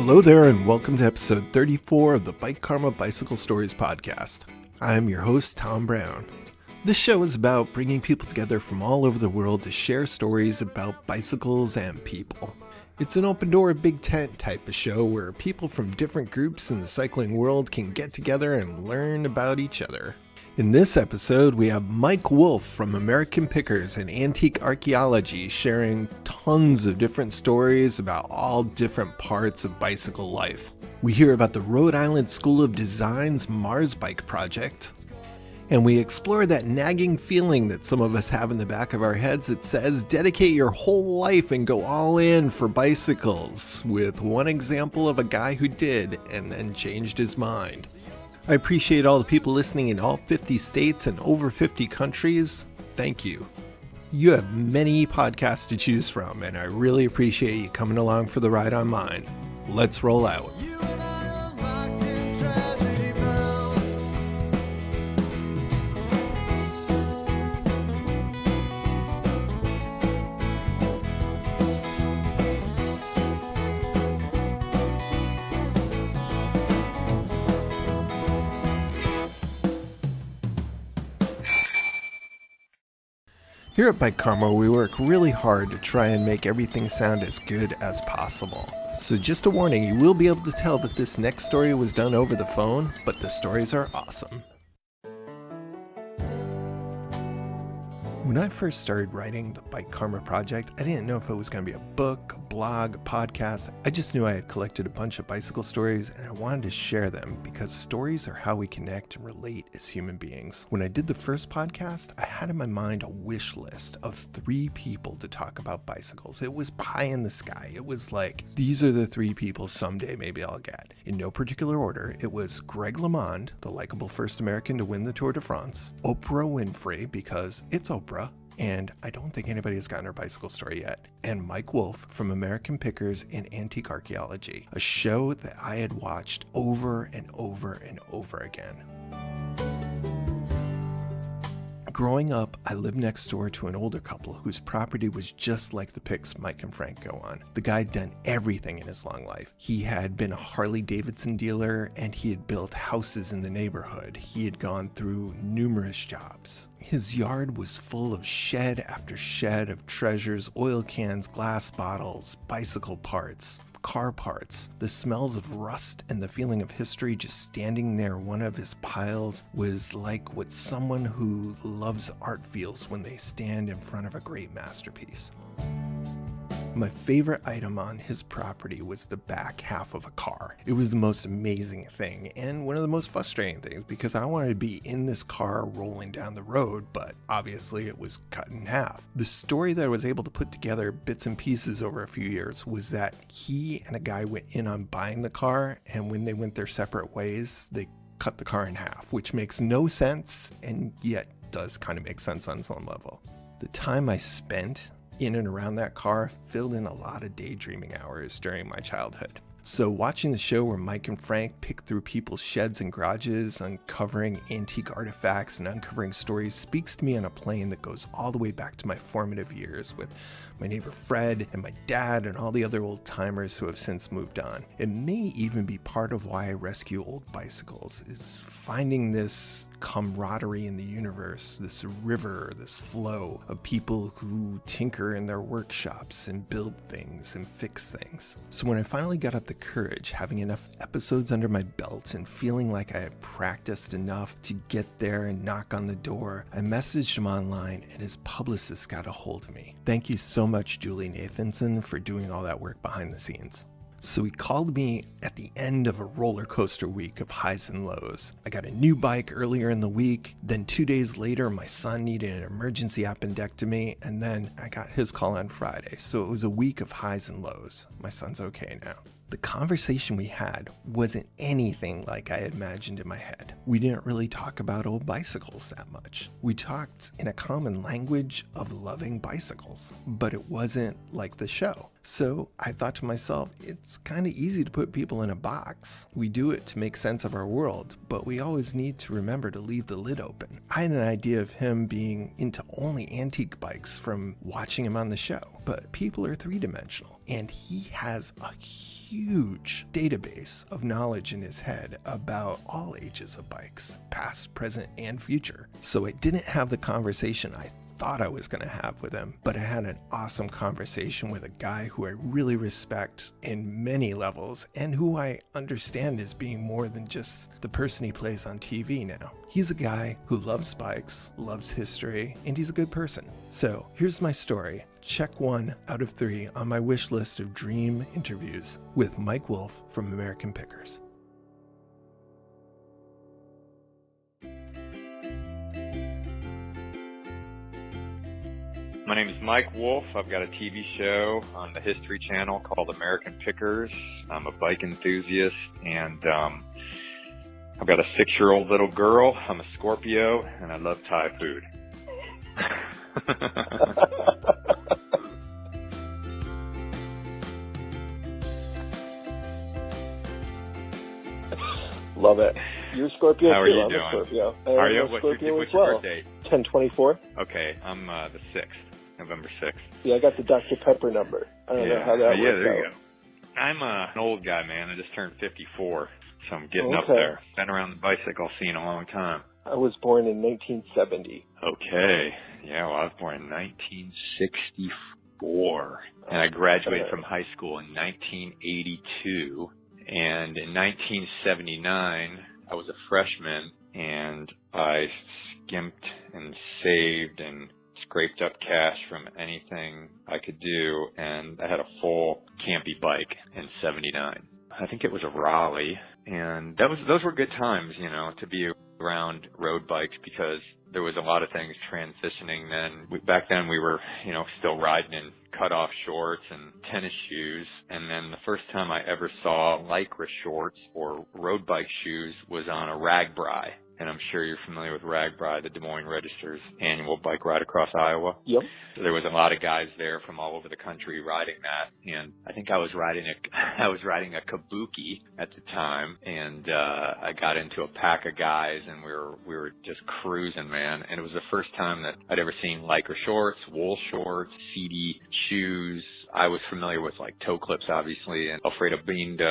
Hello there and welcome to episode 34 of the Bike Karma Bicycle Stories podcast. I'm your host, Tom Brown. This show is about bringing people together from all over the world to share stories about bicycles and people. It's an open door, big tent type of show where people from different groups in the cycling world can get together and learn about each other. In this episode, we have Mike Wolfe from American Pickers and Antique Archaeology sharing tons of different stories about all different parts of bicycle life. We hear about the Rhode Island School of Design's MARS Bike Project, and we explore that nagging feeling that some of us have in the back of our heads that says dedicate your whole life and go all in for bicycles, with one example of a guy who did and then changed his mind. I appreciate all the people listening in all 50 states and over 50 countries. Thank you. You have many podcasts to choose from, and I really appreciate you coming along for the ride on mine. Let's roll out. Here at Bike Karma, we work really hard to try and make everything sound as good as possible. So just a warning, you will be able to tell that this next story was done over the phone, but the stories are awesome. When I first started writing the Bike Karma project, I didn't know if it was going to be a book, a blog, a podcast. I just knew I had collected a bunch of bicycle stories and I wanted to share them because stories are how we connect and relate as human beings. When I did the first podcast, I had in my mind a wish list of 3 people to talk about bicycles. It was pie in the sky. It was like, these are the 3 people someday maybe I'll get. In no particular order, it was Greg LeMond, the likable first American to win the Tour de France, Oprah Winfrey, because it's Oprah, and I don't think anybody has gotten her bicycle story yet, and Mike Wolfe from American Pickers and Antique Archaeology, a show that I had watched over and over and over again. Growing up, I lived next door to an older couple whose property was just like the pics Mike and Frank go on. The guy had done everything in his long life. He had been a Harley Davidson dealer and he had built houses in the neighborhood. He had gone through numerous jobs. His yard was full of shed after shed of treasures, oil cans, glass bottles, bicycle parts, car parts. The smells of rust and the feeling of history just standing there one of his piles was like what someone who loves art feels when they stand in front of a great masterpiece. My favorite item on his property was the back half of a car. It was the most amazing thing and one of the most frustrating things because I wanted to be in this car rolling down the road, but obviously it was cut in half. The story that I was able to put together bits and pieces over a few years was that he and a guy went in on buying the car, and when they went their separate ways, they cut the car in half, which makes no sense and yet does kind of make sense on some level. The time I spent in and around that car filled in a lot of daydreaming hours during my childhood. So watching the show where Mike and Frank pick through people's sheds and garages, uncovering antique artifacts and uncovering stories speaks to me on a plane that goes all the way back to my formative years with my neighbor Fred and my dad and all the other old timers who have since moved on. It may even be part of why I rescue old bicycles, is finding this camaraderie in the universe, this river, this flow of people who tinker in their workshops and build things and fix things. So when I finally got up the courage, having enough episodes under my belt and feeling like I had practiced enough to get there and knock on the door, I messaged him online and his publicist got a hold of me. Thank you so much, Julie Nathanson, for doing all that work behind the scenes. So he called me at the end of a roller coaster week of highs and lows. I got a new bike earlier in the week, then 2 days later my son needed an emergency appendectomy, and then I got his call on Friday. So it was a week of highs and lows. My son's okay now. The conversation we had wasn't anything like I had imagined in my head. We didn't really talk about old bicycles that much. We talked in a common language of loving bicycles, but it wasn't like the show. So I thought to myself, it's kind of easy to put people in a box. We do it to make sense of our world, but we always need to remember to leave the lid open. I had an idea of him being into only antique bikes from watching him on the show, but people are three-dimensional, and he has a huge huge database of knowledge in his head about all ages of bikes, past, present, and future. So I didn't have the conversation I thought I was going to have with him, but I had an awesome conversation with a guy who I really respect in many levels and who I understand as being more than just the person he plays on TV now. He's a guy who loves bikes, loves history, and he's a good person. So here's my story. Check 1 out of 3 on my wish list of dream interviews with Mike Wolfe from American Pickers. My name is Mike Wolfe. I've got a TV show on the History Channel called American Pickers. I'm a bike enthusiast, and I've got a 6-year-old little girl. I'm a Scorpio, and I love Thai food. Love it. You're a Scorpio. How are you I'm doing? A Scorpio. Are you? What's your birth date? 10/24. Okay, I'm the 6th, November 6th. Yeah, I got the Dr. Pepper number. I don't know how that works. Yeah, there you out. go. I'm an old guy, man. I just turned 54, so I'm getting up there. Been around the bicycle scene a long time. I was born in 1970. Okay. Yeah, well, I was born in 1964, and I graduated from high school in 1982. And in 1979, I was a freshman, and I skimped and saved and scraped up cash from anything I could do, and I had a full campy bike in 79. I think it was a Raleigh, and those were good times, you know, to be around road bikes, because there was a lot of things transitioning then. Back then we were, you know, still riding in cut-off shorts and tennis shoes, and then the first time I ever saw Lycra shorts or road bike shoes was on a RAGBRAI. And I'm sure you're familiar with RAGBRAI, the Des Moines Register's annual bike ride across Iowa. Yep. So there was a lot of guys there from all over the country riding that, and I think I was riding a Kabuki at the time, and I got into a pack of guys, and we were just cruising, man. And it was the first time that I'd ever seen Lycra shorts, wool shorts, seedy shoes. I was familiar with like toe clips, obviously, and Alfredo beamed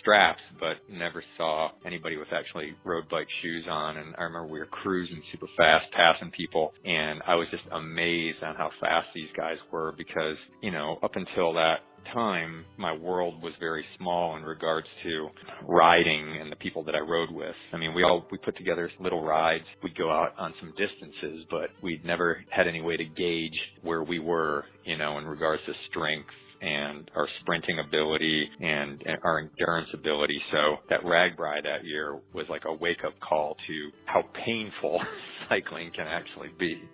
straps, but never saw anybody with actually road bike shoes on. And I remember we were cruising super fast, passing people, and I was just amazed on how fast these guys were, because, you know, up until that time, my world was very small in regards to riding and the people that I rode with. I mean, we put together little rides. We'd go out on some distances, but we'd never had any way to gauge where we were, you know, in regards to strength and our sprinting ability and our endurance ability. So that RAGBRAI that year was like a wake-up call to how painful cycling can actually be.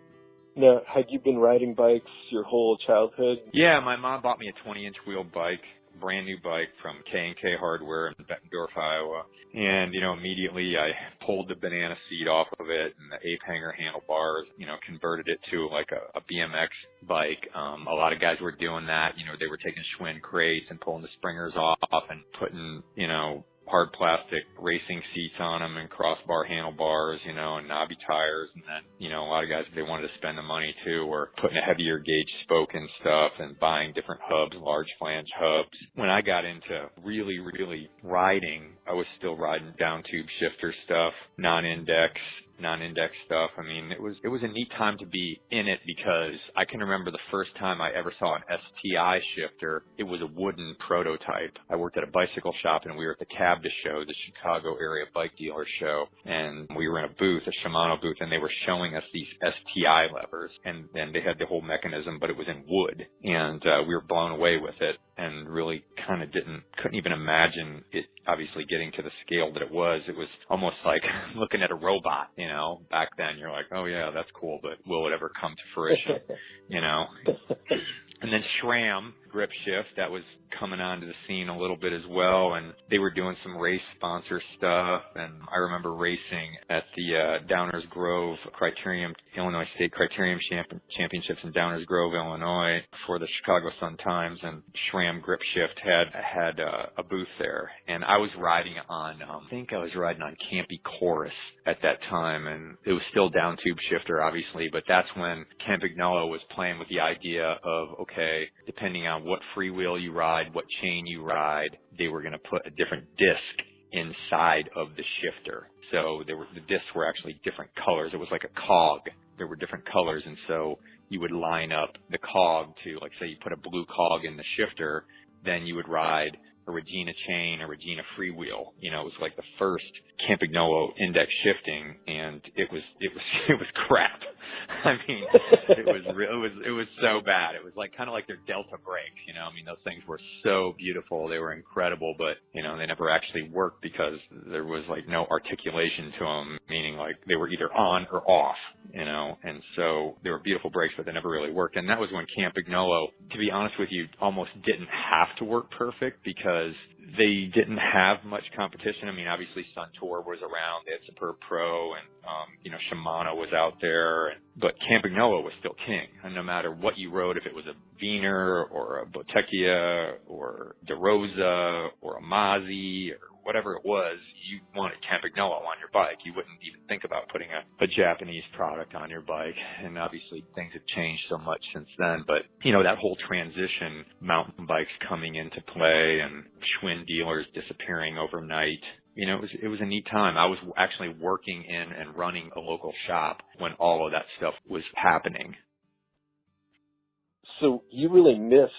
Now, had you been riding bikes your whole childhood? Yeah, my mom bought me a 20-inch wheel bike, brand new bike from K&K Hardware in Bettendorf, Iowa. And, you know, immediately I pulled the banana seat off of it and the ape hanger handlebars, you know, converted it to like a BMX bike. A lot of guys were doing that. You know, they were taking Schwinn crates and pulling the springers off and putting, you know, hard plastic racing seats on them and crossbar handlebars, you know, and knobby tires. And then, you know, a lot of guys, if they wanted to spend the money too, were putting a heavier gauge spoke and stuff and buying different hubs, large flange hubs. When I got into really, really riding, I was still riding down tube shifter stuff, non-index stuff. I mean, it was a neat time to be in it, because I can remember the first time I ever saw an STI shifter. It was a wooden prototype. I worked at a bicycle shop, and we were at the CABDA show, the Chicago Area Bike Dealer Show, and we were in a booth, a Shimano booth, and they were showing us these STI levers, and then they had the whole mechanism, but it was in wood, and we were blown away with it, and really kind of couldn't even imagine it obviously getting to the scale that it was. It was almost like looking at a robot, you know. Back then you're like, oh yeah, that's cool, but will it ever come to fruition, you know? And then SRAM, grip shift, that was coming onto the scene a little bit as well, and they were doing some race sponsor stuff. And I remember racing at the Downers Grove Illinois State Criterium Championships in Downers Grove, Illinois, for the Chicago Sun-Times, and SRAM grip shift had a booth there, and I was riding on Campy Chorus at that time, and it was still down tube shifter, obviously, but that's when Campagnolo was playing with the idea of, okay, depending on what freewheel you ride, what chain you ride, they were going to put a different disc inside of the shifter. So the discs were actually different colors. It was like a cog. There were different colors, and so you would line up the cog to, like, say you put a blue cog in the shifter, then you would ride a Regina chain, a Regina freewheel. You know, it was like the first Campagnolo index shifting, and it was crap. I mean, it was so bad. It was like kind of like their Delta brakes, you know. I mean, those things were so beautiful. They were incredible, but, you know, they never actually worked because there was like no articulation to them, meaning like they were either on or off, you know. And so they were beautiful brakes, but they never really worked. And that was when Campagnolo, to be honest with you, almost didn't have to work perfect because they didn't have much competition. I mean, obviously Suntour was around. They had Superb Pro, and, you know, Shimano was out there. But Campagnolo was still king. And no matter what you rode, if it was a Wiener or a Bottecchia or De Rosa or a Mazzi or whatever it was, you wanted Campagnolo on your bike. You wouldn't even think about putting a Japanese product on your bike. And obviously things have changed so much since then. But, you know, that whole transition, mountain bikes coming into play and Schwinn dealers disappearing overnight, you know, it was a neat time. I was actually working in and running a local shop when all of that stuff was happening. So you really miss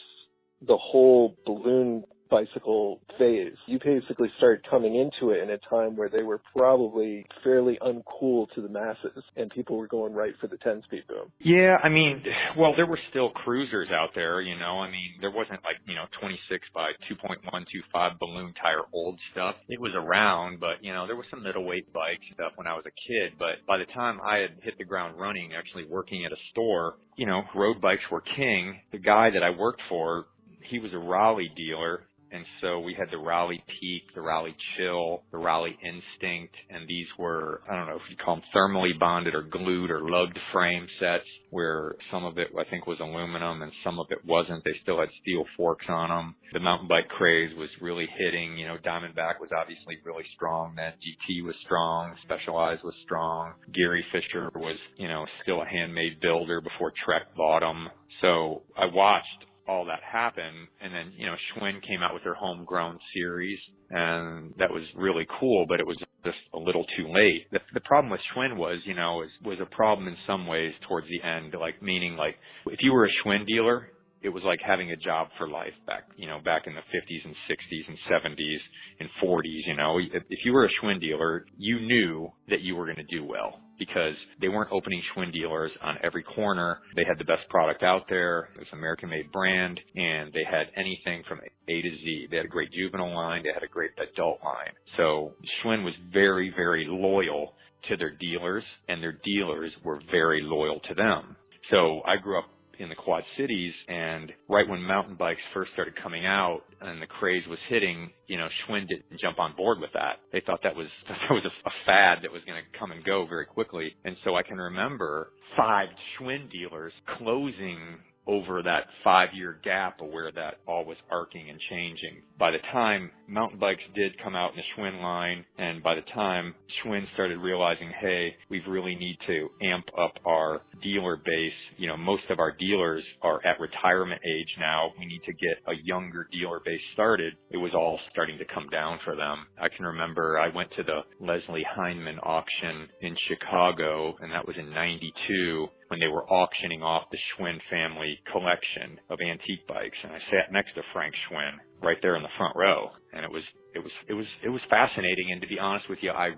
the whole balloon bicycle phase. You basically started coming into it in a time where they were probably fairly uncool to the masses and people were going right for the 10-speed boom. Yeah, I mean, well, there were still cruisers out there, you know. I mean, there wasn't like, you know, 26 by 2.125 balloon tire old stuff. It was around, but, you know, there was some middleweight bike stuff when I was a kid. But by the time I had hit the ground running, actually working at a store, you know, road bikes were king. The guy that I worked for, he was a Raleigh dealer. And so we had the Raleigh Peak, the Raleigh Chill, the Raleigh Instinct, and these were, I don't know if you call them thermally bonded or glued or lugged frame sets, where some of it I think was aluminum and some of it wasn't. They still had steel forks on them. The mountain bike craze was really hitting. You know, Diamondback was obviously really strong then. GT was strong. Specialized was strong. Gary Fisher was, you know, still a handmade builder before Trek bought them. So I watched all that happened, and then, you know, Schwinn came out with their homegrown series, and that was really cool, but it was just a little too late. The problem with Schwinn was, you know, was a problem in some ways towards the end, like, meaning, like, if you were a Schwinn dealer, it was like having a job for life back in the 50s and 60s and 70s and 40s, you know. If you were a Schwinn dealer, you knew that you were going to do well because they weren't opening Schwinn dealers on every corner. They had the best product out there. It was an American-made brand, and they had anything from A to Z. They had a great juvenile line. They had a great adult line. So Schwinn was very, very loyal to their dealers, and their dealers were very loyal to them. So I grew up in the Quad Cities, and right when mountain bikes first started coming out and the craze was hitting, you know, Schwinn didn't jump on board with that. They thought that was a fad that was going to come and go very quickly. And so I can remember 5 Schwinn dealers closing over that 5-year gap of where that all was arcing and changing. By the time mountain bikes did come out in the Schwinn line, and by the time Schwinn started realizing, hey, we really need to amp up our dealer base, you know, most of our dealers are at retirement age now. We need to get a younger dealer base started. It was all starting to come down for them. I can remember I went to the Leslie Hindman auction in Chicago, and that was in 92. When they were auctioning off the Schwinn family collection of antique bikes, and I sat next to Frank Schwinn right there in the front row, and it was fascinating. And to be honest with you, I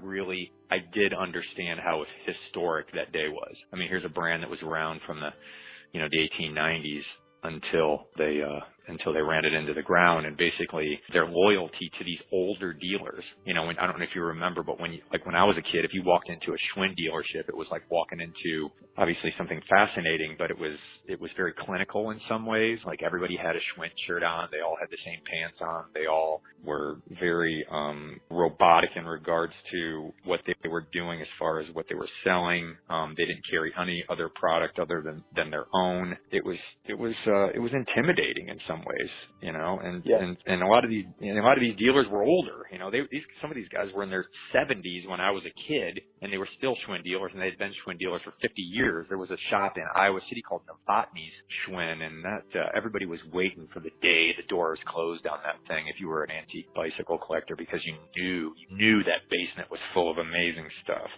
did understand how historic that day was. I mean, here's a brand that was around from the 1890s until they ran it into the ground, and basically their loyalty to these older dealers. You know, I don't know if you remember, but when I was a kid, if you walked into a Schwinn dealership, it was like walking into obviously something fascinating, but it was very clinical in some ways. Like everybody had a Schwinn shirt on, they all had the same pants on, they all were very robotic in regards to what they were doing as far as what they were selling. They didn't carry any other product other than their own. It was intimidating in some some ways, you know, Yeah. and a lot of these dealers were older, you know, some of these guys were in their 70s when I was a kid, and they were still Schwinn dealers, and they'd been Schwinn dealers for 50 years. There was a shop in Iowa City called Novotny's Schwinn, and that, everybody was waiting for the day the doors closed on that thing if you were an antique bicycle collector, because you knew that basement was full of amazing stuff.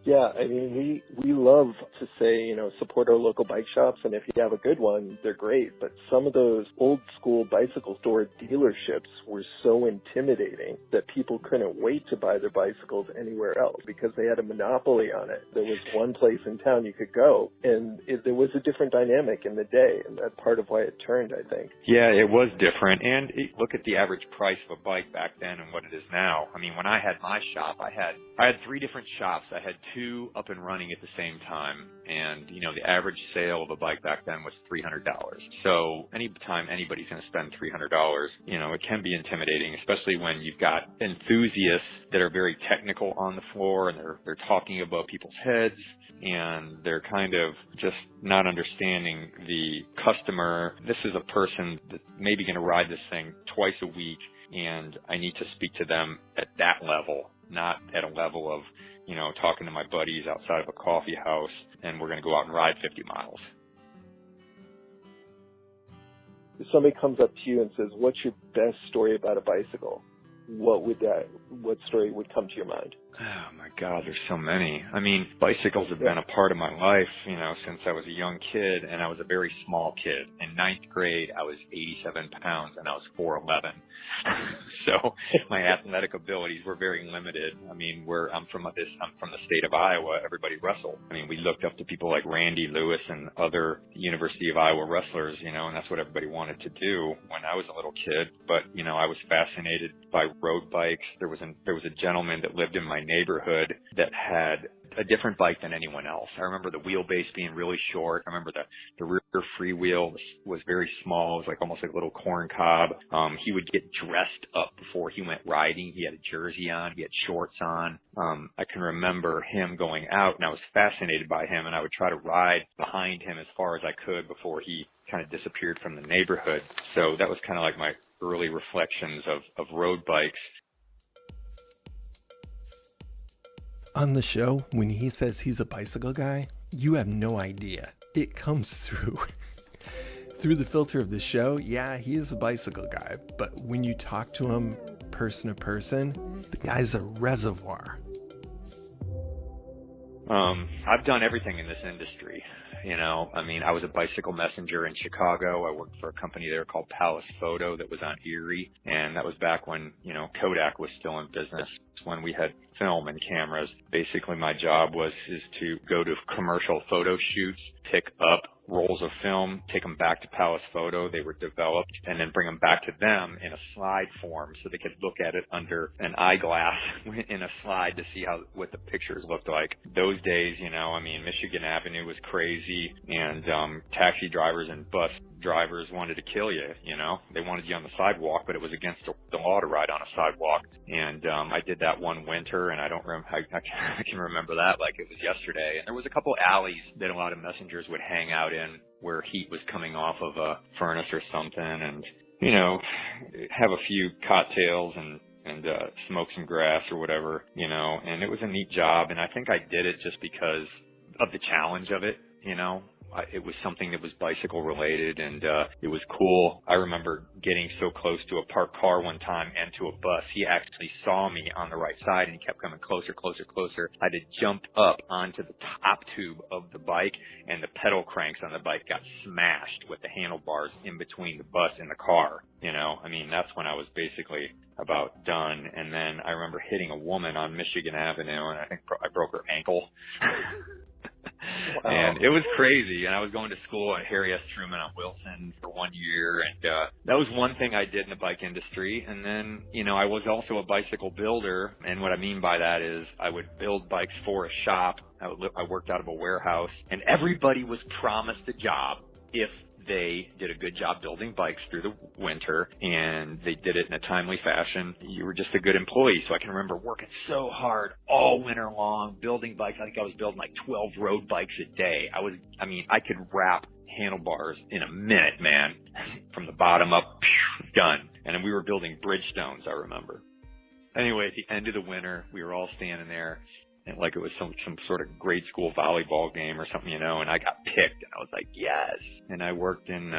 Yeah, I mean, we love to say, you know, support our local bike shops, and if you have a good one, they're great. But some of those old school bicycle store dealerships were so intimidating that people couldn't wait to buy their bicycles anywhere else because they had a monopoly on it. There was one place in town you could go, and there was a different dynamic in the day, and that's part of why it turned, I think. Yeah, it was different. And look at the average price of a bike back then and what it is now. I mean, when I had my shop, I had 3 different shops. I had 2 up and running at the same time. And, you know, the average sale of a bike back then was $300. So anytime anybody's going to spend $300, you know, it can be intimidating, especially when you've got enthusiasts that are very technical on the floor, and they're talking above people's heads, and they're kind of just not understanding the customer. This is a person that's maybe going to ride this thing twice a week, and I need to speak to them at that level, not at a level of, you know, talking to my buddies outside of a coffee house and we're going to go out and ride 50 miles. If somebody comes up to you and says, what's your best story about a bicycle? What story would come to your mind? Oh my God, there's so many. I mean, bicycles have been a part of my life, you know, since I was a young kid, and I was a very small kid. In 9th grade, I was 87 pounds and I was 4'11". So my athletic abilities were very limited. I mean, I'm from the state of Iowa. Everybody wrestled. I mean, we looked up to people like Randy Lewis and other University of Iowa wrestlers, you know, and that's what everybody wanted to do when I was a little kid. But, you know, I was fascinated by road bikes. There was a gentleman that lived in my neighborhood that had a different bike than anyone else. I remember the wheelbase being really short. I remember the rear freewheel was very small. It was like almost like a little corn cob. He would get dressed up before he went riding. He had a jersey on. He had shorts on. I can remember him going out, and I was fascinated by him, and I would try to ride behind him as far as I could before he kind of disappeared from the neighborhood. So that was kind of like my early reflections of road bikes. On the show, when he says he's a bicycle guy, you have no idea. It comes through. Through the filter of the show, yeah, he is a bicycle guy. But when you talk to him person to person, the guy's a reservoir. I've done everything in this industry. You know, I mean, I was a bicycle messenger in Chicago. I worked for a company there called Palace Photo that was on Erie. And that was back when, you know, Kodak was still in business, when we had film and cameras. Basically, my job is to go to commercial photo shoots, pick up rolls of film, take them back to Palace Photo. They were developed, and then bring them back to them in a slide form so they could look at it under an eyeglass in a slide to see what the pictures looked like. Those days, you know, I mean, Michigan Avenue was crazy, and taxi drivers and bus drivers wanted to kill you, you know. They wanted you on the sidewalk, but it was against the law to ride on a sidewalk. And I did that one winter, and I can remember that like it was yesterday. And there was a couple alleys that a lot of messengers would hang out in where heat was coming off of a furnace or something, and, you know, have a few cocktails and smoke some grass or whatever, you know. And it was a neat job, and I think I did it just because of the challenge of it, you know. It was something that was bicycle related, and it was cool. I remember getting so close to a parked car one time and to a bus. He actually saw me on the right side, and he kept coming closer, closer, closer. I had to jump up onto the top tube of the bike, and the pedal cranks on the bike got smashed with the handlebars in between the bus and the car. You know, I mean, that's when I was basically about done. And then I remember hitting a woman on Michigan Avenue, and I think I broke her ankle. Wow. And it was crazy. And I was going to school at Harry S. Truman on Wilson for 1 year. And that was one thing I did in the bike industry. And then, you know, I was also a bicycle builder. And what I mean by that is I would build bikes for a shop. I worked out of a warehouse. And everybody was promised a job if they did a good job building bikes through the winter, and they did it in a timely fashion. You were just a good employee. So I can remember working so hard all winter long, building bikes. I think I was building like 12 road bikes a day. I could wrap handlebars in a minute, man. From the bottom up, done. And then we were building Bridgestones, I remember. Anyway, at the end of the winter, we were all standing there, and like it was some sort of grade school volleyball game or something, you know, and I got picked, and I was like, yes. And I worked on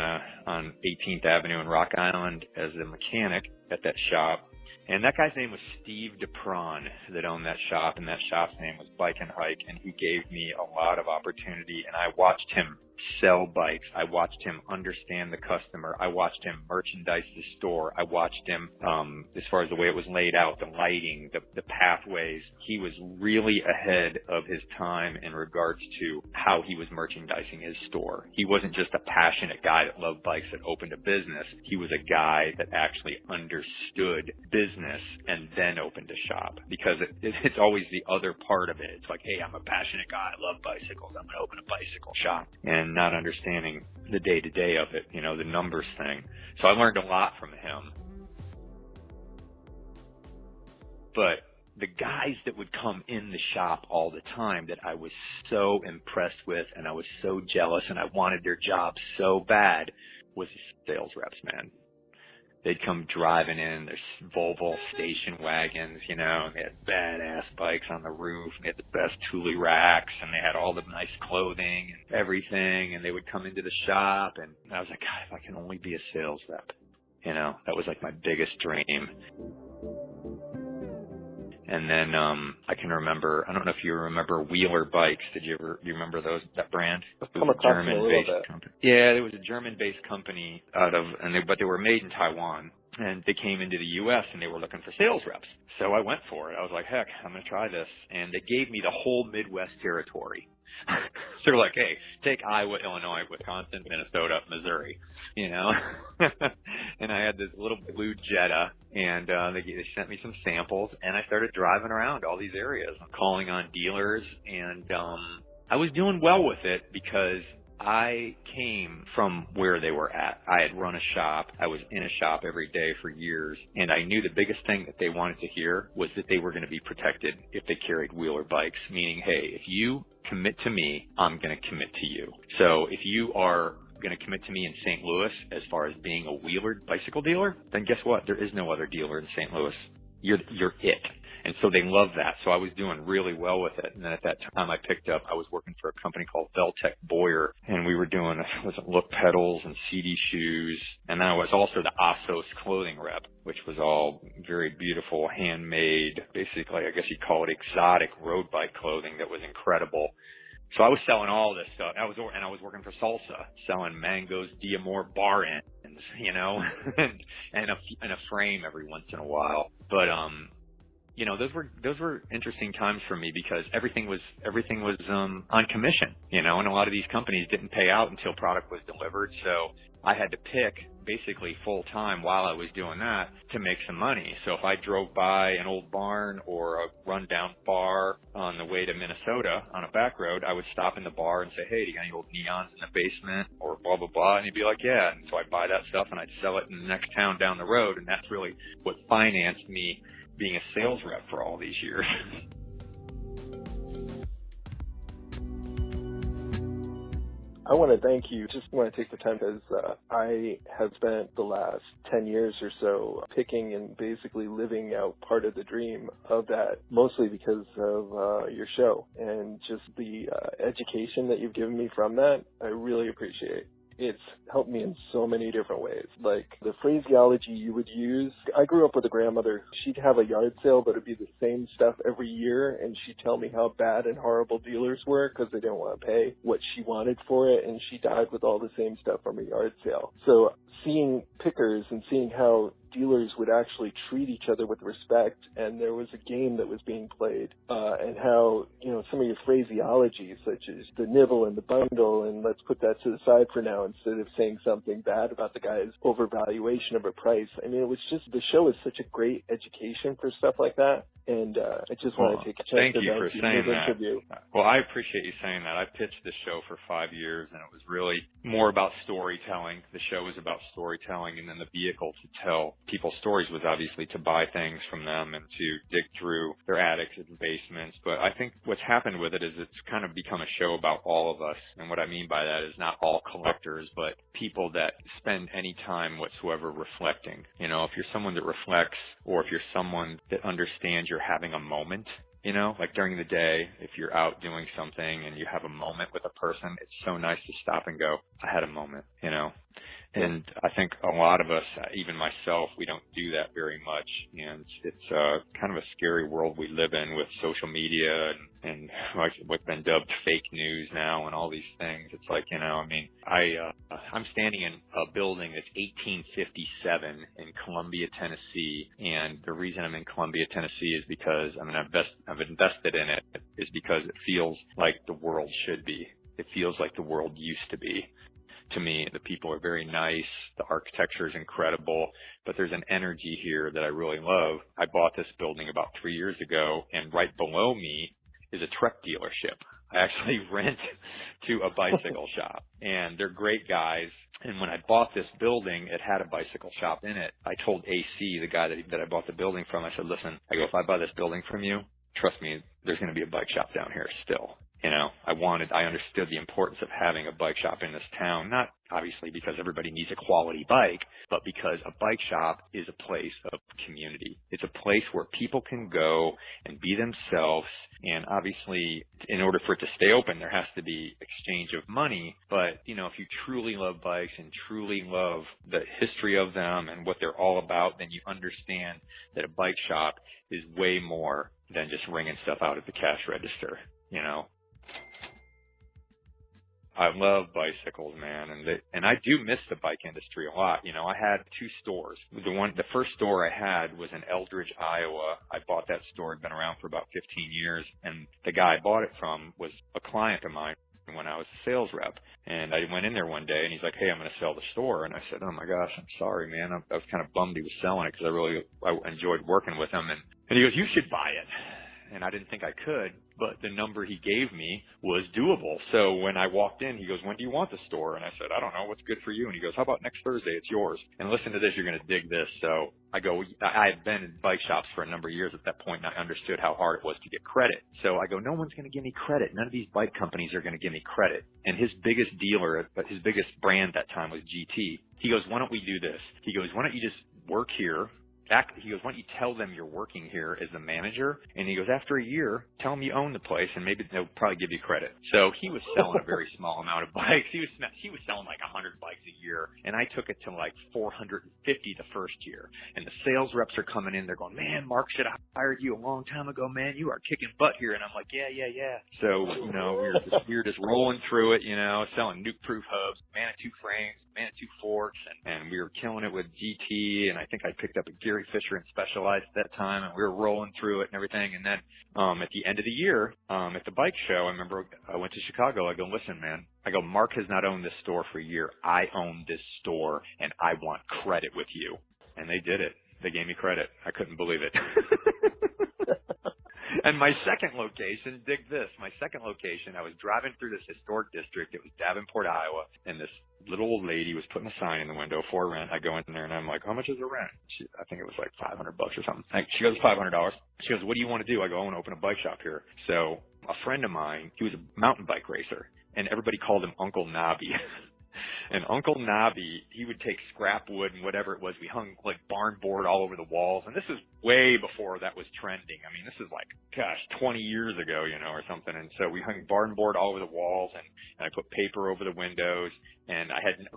18th Avenue in Rock Island as a mechanic at that shop. And that guy's name was Steve DePron that owned that shop, and that shop's name was Bike and Hike, and he gave me a lot of opportunity, and I watched him sell bikes. I watched him understand the customer. I watched him merchandise the store. I watched him, as far as the way it was laid out, the lighting, the pathways. He was really ahead of his time in regards to how he was merchandising his store. He wasn't just a passionate guy that loved bikes that opened a business. He was a guy that actually understood business and then opened a shop, because it's always the other part of it. It's like, hey, I'm a passionate guy. I love bicycles. I'm going to open a bicycle shop. And not understanding the day-to-day of it, you know, the numbers thing. So I learned a lot from him. But the guys that would come in the shop all the time that I was so impressed with, and I was so jealous, and I wanted their jobs so bad, was the sales reps, man. They'd come driving in their Volvo station wagons, you know, and they had badass bikes on the roof, and they had the best Thule racks, and they had all the nice clothing and everything, and they would come into the shop, and I was like, God, if I can only be a sales rep, you know, that was like my biggest dream. And then I can remember, I don't know if you remember Wheeler Bikes. Do you remember that brand? It was a German-based company. Yeah, it was a German-based company but they were made in Taiwan. And they came into the U.S. and they were looking for sales reps. So I went for it. I was like, heck, I'm going to try this. And they gave me the whole Midwest territory. So they're like, hey, take Iowa, Illinois, Wisconsin, Minnesota, Missouri, you know. And I had this little blue Jetta, and they sent me some samples, and I started driving around all these areas, calling on dealers, and I was doing well with it because I came from where they were at. I had run a shop. I was in a shop every day for years, and I knew the biggest thing that they wanted to hear was that they were going to be protected if they carried Wheeler bikes, meaning, hey, if you commit to me, I'm going to commit to you. So if you are going to commit to me in St. Louis as far as being a Wheeler bicycle dealer, then guess what? There is no other dealer in St. Louis. You're it. And so they loved that. So I was doing really well with it. And then at that time I was working for a company called Veltec Boyer, and we were doing look pedals and CD shoes. And then I was also the Assos clothing rep, which was all very beautiful, handmade, basically, I guess you'd call it exotic road bike clothing that was incredible. So I was selling all this stuff. I was working for Salsa, selling Mango's Diamore bar ends, you know, and a frame every once in a while. But, you know, those were interesting times for me because everything was on commission, you know, and a lot of these companies didn't pay out until product was delivered. So I had to pick basically full time while I was doing that to make some money. So if I drove by an old barn or a rundown bar on the way to Minnesota on a back road, I would stop in the bar and say, hey, do you got any old neons in the basement or blah, blah, blah? And he'd be like, yeah. And so I'd buy that stuff and I'd sell it in the next town down the road. And that's really what financed me being a sales rep for all these years. I want to thank you. Just want to take the time because I have spent the last 10 years or so picking and basically living out part of the dream of that, mostly because of your show and just the education that you've given me from that. I really appreciate. It's helped me in so many different ways. Like the phraseology you would use. I grew up with a grandmother. She'd have a yard sale, but it'd be the same stuff every year. And she'd tell me how bad and horrible dealers were because they didn't want to pay what she wanted for it. And she died with all the same stuff from a yard sale. So seeing pickers and seeing how dealers would actually treat each other with respect, and there was a game that was being played, and how, you know, some of your phraseology, such as the nibble and the bundle, and let's put that to the side for now instead of saying something bad about the guy's overvaluation of a price. I mean, it was just, the show is such a great education for stuff like that, and I just want to take a chance to thank you for the interview. Well, I appreciate you saying that. I pitched this show for 5 years, and it was really more about storytelling. The show was about storytelling, and then the vehicle to tell people's stories was obviously to buy things from them and to dig through their attics and basements. But I think what's happened with it is it's kind of become a show about all of us. And what I mean by that is not all collectors, but people that spend any time whatsoever reflecting. You know, if you're someone that reflects, or if you're someone that understands you're having a moment, you know, like during the day, if you're out doing something and you have a moment with a person, it's so nice to stop and go, I had a moment, you know. And I think a lot of us, even myself, we don't do that very much. And it's kind of a scary world we live in with social media and like what's been dubbed fake news now and all these things. It's like, you know, I mean, I'm standing in a building that's 1857 in Columbia, Tennessee. And the reason I'm in Columbia, Tennessee is because, I mean, I've invested in it is because it feels like the world should be. It feels like the world used to be. To me, the people are very nice. The architecture is incredible, but there's an energy here that I really love. I bought this building about 3 years ago, and right below me is a truck dealership. I actually rent to a bicycle shop, and they're great guys. And when I bought this building, it had a bicycle shop in it. I told AC, the guy that I bought the building from, I said, listen, I go, if I buy this building from you, trust me, there's going to be a bike shop down here still. You know, I understood the importance of having a bike shop in this town, not obviously because everybody needs a quality bike, but because a bike shop is a place of community. It's a place where people can go and be themselves. And obviously, in order for it to stay open, there has to be exchange of money. But, you know, if you truly love bikes and truly love the history of them and what they're all about, then you understand that a bike shop is way more than just ringing stuff out at the cash register, you know. I love bicycles, man, and I do miss the bike industry a lot. You know, I had 2 stores. The first store I had was in Eldridge, Iowa. I bought that store. It'd been around for about 15 years, and the guy I bought it from was a client of mine when I was a sales rep. And I went in there one day, and he's like, hey, I'm going to sell the store. And I said, oh, my gosh, I'm sorry, man. I was kind of bummed he was selling it because I enjoyed working with him. And he goes, you should buy it. And I didn't think I could, but the number he gave me was doable. So when I walked in, he goes, when do you want the store? And I said, I don't know, what's good for you? And he goes, how about next Thursday? It's yours. And listen to this, you're going to dig this. So I go, I had been in bike shops for a number of years at that point, and I understood how hard it was to get credit. So I go, no one's going to give me credit. None of these bike companies are going to give me credit. And his biggest dealer, his biggest brand that time was GT. He goes, why don't we do this? He goes, why don't you just work here? He goes, why don't you tell them you're working here as the manager? And he goes, after a year, tell them you own the place, and maybe they'll probably give you credit. So he was selling a very small amount of bikes. He was selling like 100 bikes a year, and I took it to like 450 the first year. And the sales reps are coming in. They're going, man, Mark should have hired you a long time ago, man. You are kicking butt here. And I'm like, yeah. So, you know, we were just rolling through it, you know, selling nuke-proof hubs, Manitou frames, Manitou forks, and we were killing it with GT, and I think I picked up a Gary Fisher and Specialized at that time, and we were rolling through it and everything. And then at the end of the year, at the bike show, I remember I went to Chicago. I go, listen, man, I go, Mark has not owned this store for a year. I own this store, and I want credit with you. And they did it. They gave me credit. I couldn't believe it. And my second location, dig this, my second location, I was driving through this historic district. It was Davenport, Iowa, and this little old lady was putting a sign in the window for rent. I go in there, and I'm like, how much is the rent? I think it was like $500 or something. She goes, $500. She goes, what do you want to do? I go, I want to open a bike shop here. So a friend of mine, he was a mountain bike racer, and everybody called him Uncle Nobby. And Uncle Nobby, he would take scrap wood and whatever it was. We hung like barn board all over the walls. And this is way before that was trending. I mean, this is like, gosh, 20 years ago, you know, or something. And so we hung barn board all over the walls, and I put paper over the windows. And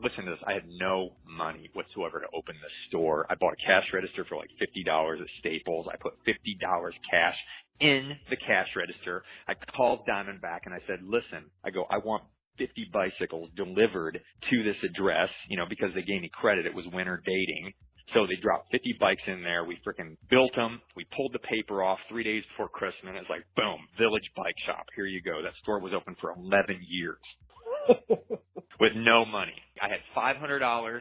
listen to this, I had no money whatsoever to open this store. I bought a cash register for like $50 at Staples. I put $50 cash in the cash register. I called Diamondback and I said, listen, I go, I want 50 bicycles delivered to this address, you know, because they gave me credit. It was winter dating. So they dropped 50 bikes in there. We freaking built them. We pulled the paper off 3 days before Christmas. It's like, boom, Village Bike Shop. Here you go. That store was open for 11 years with no money. I had $500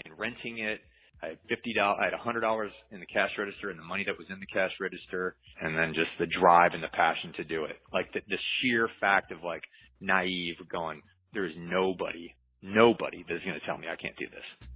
in renting it. I had I had $100 in the cash register and the money that was in the cash register, and then just the drive and the passion to do it. Like the sheer fact of like naive going, there's nobody that's going to tell me I can't do this.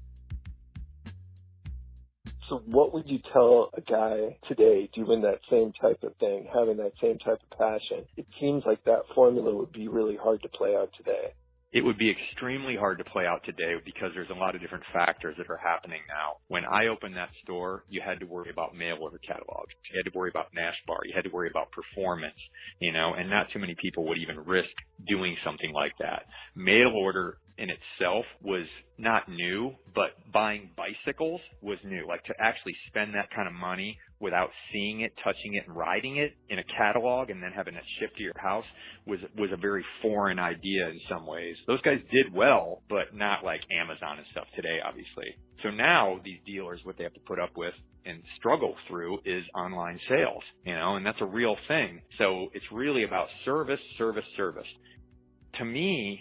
So what would you tell a guy today doing that same type of thing, having that same type of passion? It seems like that formula would be really hard to play out today. It would be extremely hard to play out today because there's a lot of different factors that are happening now. When I opened that store, you had to worry about mail order catalogs. You had to worry about NAHBS. You had to worry about performance, and not too many people would even risk doing something like that. Mail order in itself was not new, but buying bicycles was new. Like, to actually spend that kind of money without seeing it, touching it, and riding it in a catalog and then having it shipped to your house was a very foreign idea in some ways. Those guys did well, but not like Amazon and stuff today, obviously. So now these dealers, what they have to put up with and struggle through is online sales, and that's a real thing. So it's really about service, service, service. To me,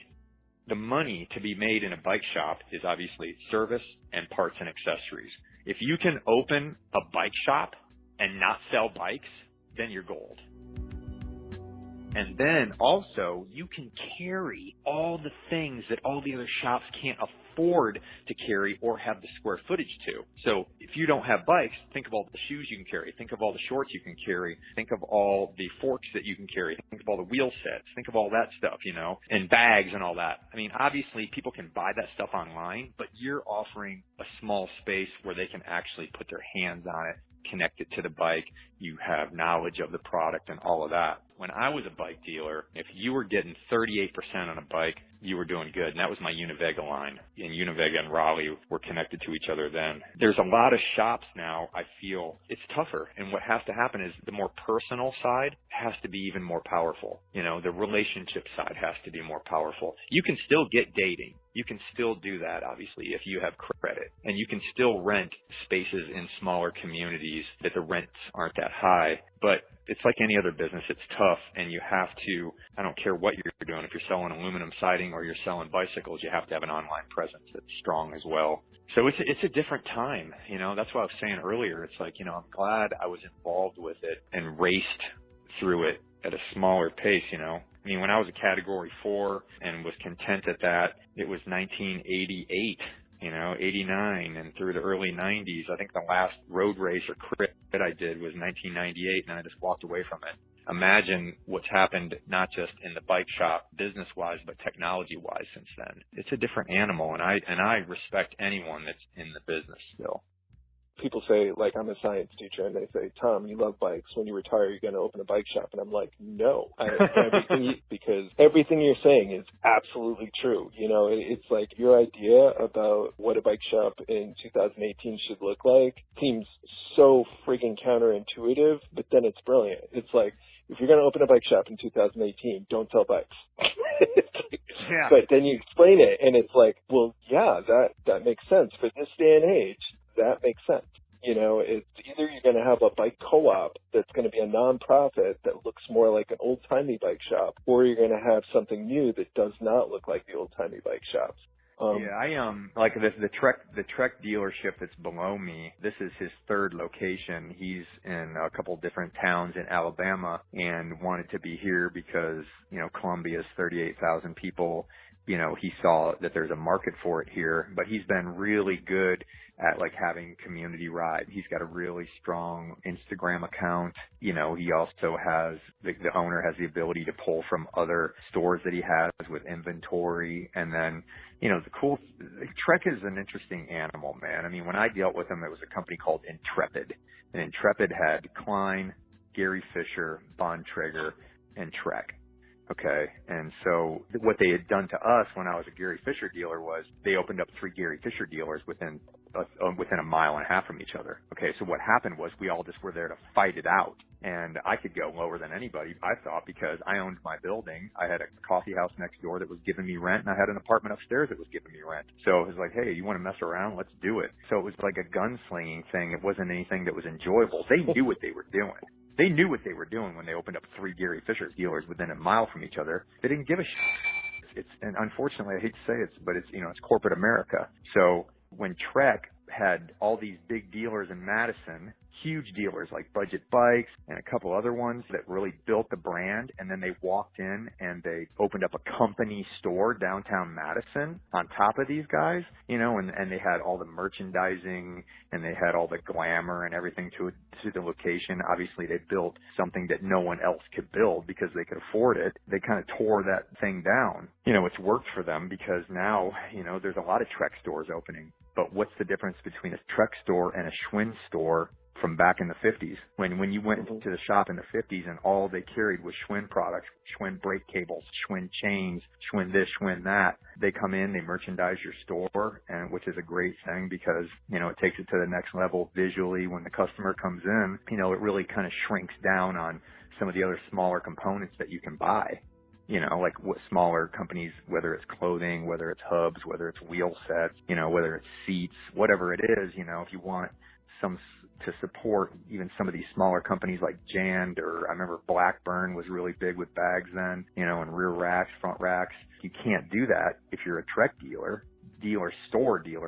the money to be made in a bike shop is obviously service and parts and accessories. If you can open a bike shop and not sell bikes, then you're gold. And then also, you can carry all the things that all the other shops can't afford to carry or have the square footage to. So if you don't have bikes, think of all the shoes you can carry. Think of all the shorts you can carry. Think of all the forks that you can carry. Think of all the wheel sets. Think of all that stuff, and bags and all that. I mean, obviously, people can buy that stuff online, but you're offering a small space where they can actually put their hands on it, connect it to the bike. You have knowledge of the product and all of that. When I was a bike dealer, if you were getting 38% on a bike, you were doing good. And that was my Univega line. And Univega and Raleigh were connected to each other then. There's a lot of shops now, I feel it's tougher. And what has to happen is the more personal side has to be even more powerful. The relationship side has to be more powerful. You can still get dating. You can still do that, obviously, if you have credit. And you can still rent spaces in smaller communities that the rents aren't that high. But it's like any other business. It's tough, and you have to, I don't care what you're doing. If you're selling aluminum siding or you're selling bicycles, you have to have an online presence that's strong as well. So it's a different time. That's what I was saying earlier. It's like, I'm glad I was involved with it and raced through it at a smaller pace, I mean, when I was a Category 4 and was content at that, it was 1988, 89 and through the early 90s. I think the last road race or crit that I did was 1998, and I just walked away from it. Imagine what's happened not just in the bike shop business-wise, but technology-wise since then. It's a different animal, and I respect anyone that's in the business still. People say, like, I'm a science teacher, and they say, Tom, you love bikes. When you retire, you're going to open a bike shop. And I'm like, no, because everything you're saying is absolutely true. It's like your idea about what a bike shop in 2018 should look like seems so friggin' counterintuitive, but then it's brilliant. It's like, if you're going to open a bike shop in 2018, don't sell bikes. Yeah. But then you explain it, and it's like, well, yeah, that makes sense. For this day and age, that makes sense. It's either you're going to have a bike co-op that's going to be a nonprofit that looks more like an old-timey bike shop, or you're going to have something new that does not look like the old-timey bike shops. I like the Trek dealership that's below me. This is his third location. He's in a couple different towns in Alabama and wanted to be here because Columbia's 38,000 people. He saw that there's a market for it here, but he's been really good at like having community ride. He's got a really strong Instagram account. He also has, the owner has the ability to pull from other stores that he has with inventory. And then, Trek is an interesting animal, man. I mean, when I dealt with him, it was a company called Intrepid, and Intrepid had Klein, Gary Fisher, Bontrager, and Trek. Okay. And so what they had done to us when I was a Gary Fisher dealer was they opened up 3 Gary Fisher dealers within a mile and a half from each other. Okay. So what happened was we all just were there to fight it out. And I could go lower than anybody, I thought, because I owned my building. I had a coffee house next door that was giving me rent, and I had an apartment upstairs that was giving me rent. So it was like, hey, you want to mess around? Let's do it. So it was like a gunslinging thing. It wasn't anything that was enjoyable. They knew what they were doing. They knew what they were doing when they opened up 3 Gary Fisher dealers within a mile from each other. They didn't give a shit. And unfortunately, I hate to say it, but it's corporate America. So when Trek had all these big dealers in Madison, huge dealers like Budget Bikes and a couple other ones that really built the brand. And then they walked in and they opened up a company store downtown Madison on top of these guys, you know, and they had all the merchandising and they had all the glamour and everything to the location. Obviously, they built something that no one else could build because they could afford it. They kind of tore that thing down. You know, it's worked for them because now, you know, there's a lot of Trek stores opening. But what's the difference between a Trek store and a Schwinn store from back in the 50s? When you went to the shop in the 50s and all they carried was Schwinn products, Schwinn brake cables, Schwinn chains, Schwinn this, Schwinn that. They come in, they merchandise your store, and which is a great thing because, you know, it takes it to the next level visually. When the customer comes in, you know, it really kind of shrinks down on some of the other smaller components that you can buy. You know, like what smaller companies, whether it's clothing, whether it's hubs, whether it's wheel sets, you know, whether it's seats, whatever it is, you know, if you want some to support even some of these smaller companies like Jand, or I remember Blackburn was really big with bags then, you know, and rear racks, front racks. You can't do that if you're a Trek dealer. Dealer,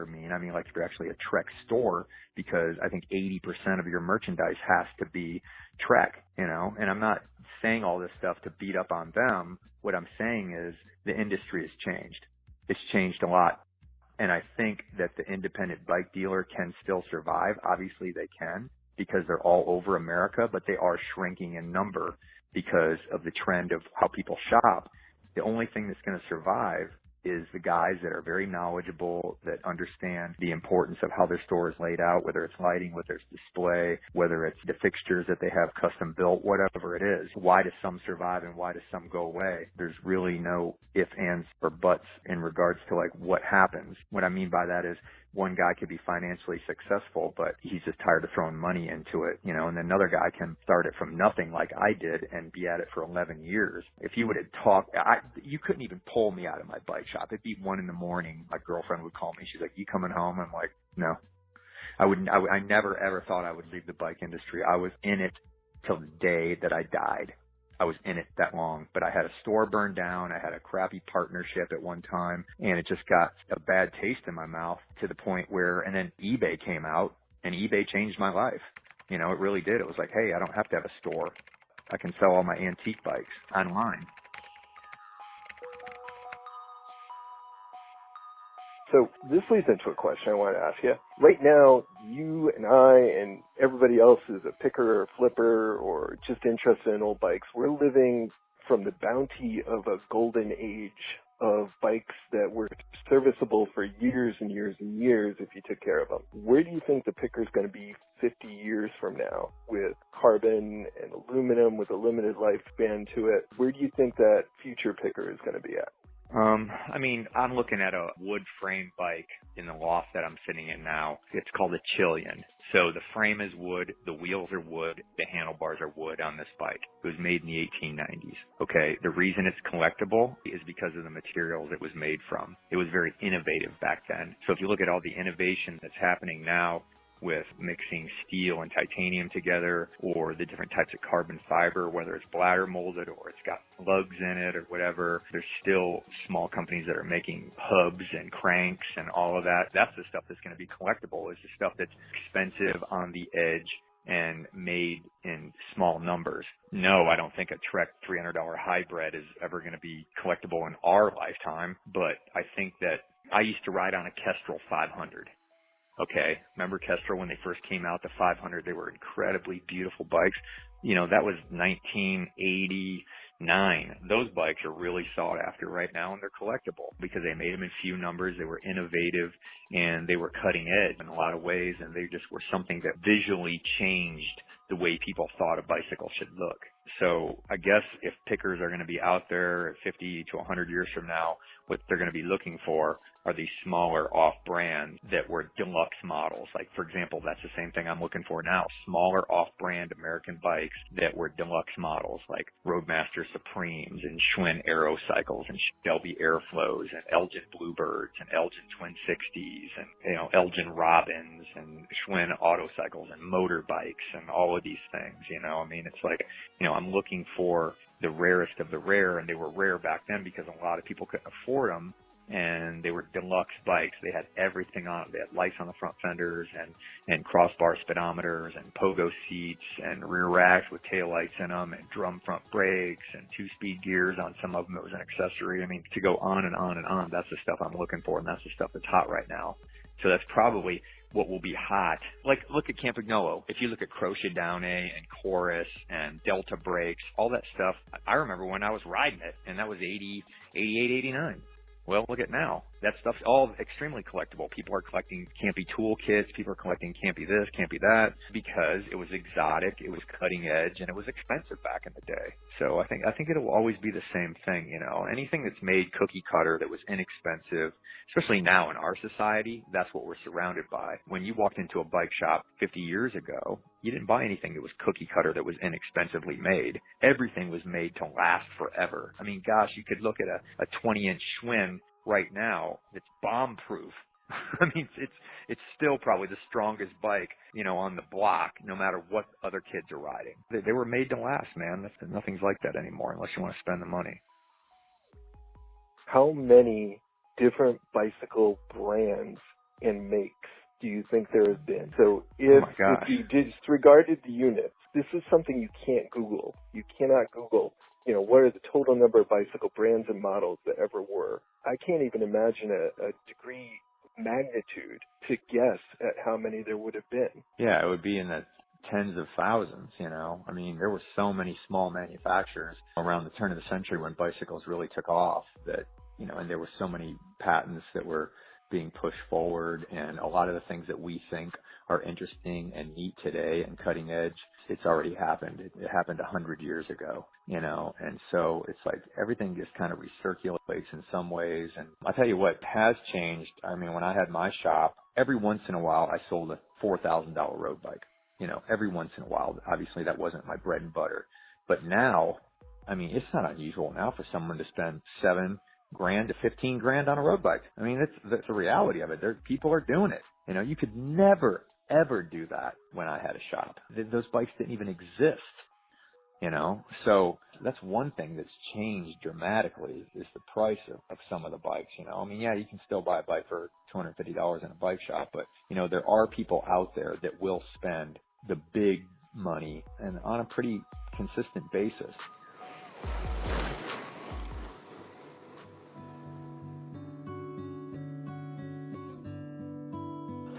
I mean, like if you're actually a Trek store, because I think 80% of your merchandise has to be Trek, you know, and I'm not saying all this stuff to beat up on them. What I'm saying is the industry has changed. It's changed a lot. And I think that the independent bike dealer can still survive. Obviously they can because they're all over America, but they are shrinking in number because of the trend of how people shop. The only thing that's going to survive is the guys that are very knowledgeable, that understand the importance of how their store is laid out, whether it's lighting, whether it's display, whether it's the fixtures that they have custom built, whatever it is. Why do some survive and why do some go away? There's really no ifs, ands, or buts in regards to like what happens. What I mean by that is one guy could be financially successful, but he's just tired of throwing money into it, you know, and another guy can start it from nothing like I did and be at it for 11 years. If you would have talked, you couldn't even pull me out of my bike shop. It'd be 1 a.m. My girlfriend would call me. She's like, "You coming home?" I'm like, "No." I never ever thought I would leave the bike industry. I was in it till the day that I died. I was in it that long, but I had a store burned down. I had a crappy partnership at one time, and it just got a bad taste in my mouth to the point where, and then eBay came out, and eBay changed my life. You know, it really did. It was like, hey, I don't have to have a store. I can sell all my antique bikes online. So this leads into a question I want to ask you. Right now, you and I and everybody else is a picker or flipper or just interested in old bikes. We're living from the bounty of a golden age of bikes that were serviceable for years and years and years if you took care of them. Where do you think the picker is going to be 50 years from now with carbon and aluminum with a limited lifespan to it? Where do you think that future picker is going to be at? I mean, I'm looking at a wood frame bike in the loft that I'm sitting in now. It's called a Chilean. So the frame is wood, the wheels are wood, the handlebars are wood on this bike. It was made in the 1890s. Okay, the reason it's collectible is because of the materials it was made from. It was very innovative back then. So if you look at all the innovation that's happening now, with mixing steel and titanium together, or the different types of carbon fiber, whether it's bladder molded or it's got lugs in it or whatever. There's still small companies that are making hubs and cranks and all of that. That's the stuff that's going to be collectible, is the stuff that's expensive on the edge and made in small numbers. No, I don't think a Trek $300 hybrid is ever going to be collectible in our lifetime, but I think that I used to ride on a Kestrel 500. Okay, remember Kestrel when they first came out, the 500? They were incredibly beautiful bikes. You know, that was 1989. Those bikes are really sought after right now, and they're collectible because they made them in few numbers. They were innovative, and they were cutting edge in a lot of ways, and they just were something that visually changed the way people thought a bicycle should look. So I guess if pickers are going to be out there 50 to 100 years from now, what they're going to be looking for are these smaller off-brand that were deluxe models. Like, for example, that's the same thing I'm looking for now. Smaller off-brand American bikes that were deluxe models, like Roadmaster Supremes and Schwinn Aero Cycles and Shelby Airflows and Elgin Bluebirds and Elgin Twin 60s and, you know, Elgin Robins and Schwinn Auto Cycles and motor bikes and all of these things, you know. I mean, it's like, you know, I'm looking for the rarest of the rare, and they were rare back then because a lot of people couldn't afford them. and they were deluxe bikes. They had everything on it. They had lights on the front fenders and crossbar speedometers and pogo seats and rear racks with taillights in them and drum front brakes and 2-speed gears on some of them. It was an accessory. I mean, to go on and on and on, that's the stuff I'm looking for, and that's the stuff that's hot right now. So that's probably what will be hot. Like, look at Campagnolo. If you look at Croce Downe and Chorus and Delta brakes, all that stuff, I remember when I was riding it, and that was 80, 88, 89. Well, look at now. That stuff's all extremely collectible. People are collecting Campy toolkits. People are collecting Campy this, Campy that, because it was exotic, it was cutting edge, and it was expensive back in the day. So I think it'll always be the same thing, you know. Anything that's made cookie cutter, that was inexpensive, especially now in our society, that's what we're surrounded by. When you walked into a bike shop 50 years ago, you didn't buy anything that was cookie cutter, that was inexpensively made. Everything was made to last forever. I mean, gosh, you could look at a 20-inch Schwinn right now that's bomb-proof. I mean, it's still probably the strongest bike, you know, on the block, no matter what other kids are riding. They were made to last, man. Nothing's like that anymore unless you want to spend the money. How many different bicycle brands and makes do you think there has been? So if you disregarded the units, this is something you can't Google. You cannot Google, you know, what are the total number of bicycle brands and models that ever were. I can't even imagine a degree magnitude to guess at how many there would have been. Yeah, it would be in the tens of thousands, you know. I mean, there were so many small manufacturers around the turn of the century when bicycles really took off that, you know, and there were so many patents that were being pushed forward, and a lot of the things that we think are interesting and neat today and cutting edge, it's already happened. It happened 100 years ago, you know, and so it's like everything just kind of recirculates in some ways. And I'll tell you what has changed. I mean, when I had my shop, every once in a while I sold a $4,000 road bike, you know, every once in a while. Obviously that wasn't my bread and butter, but now, I mean, it's not unusual now for someone to spend $7,000 to $15,000 on a road bike. I mean, that's the reality of it. People are doing it. You know, you could never, ever do that when I had a shop. Those bikes didn't even exist, you know? So that's one thing that's changed dramatically is the price of some of the bikes, you know? I mean, yeah, you can still buy a bike for $250 in a bike shop, but, you know, there are people out there that will spend the big money and on a pretty consistent basis.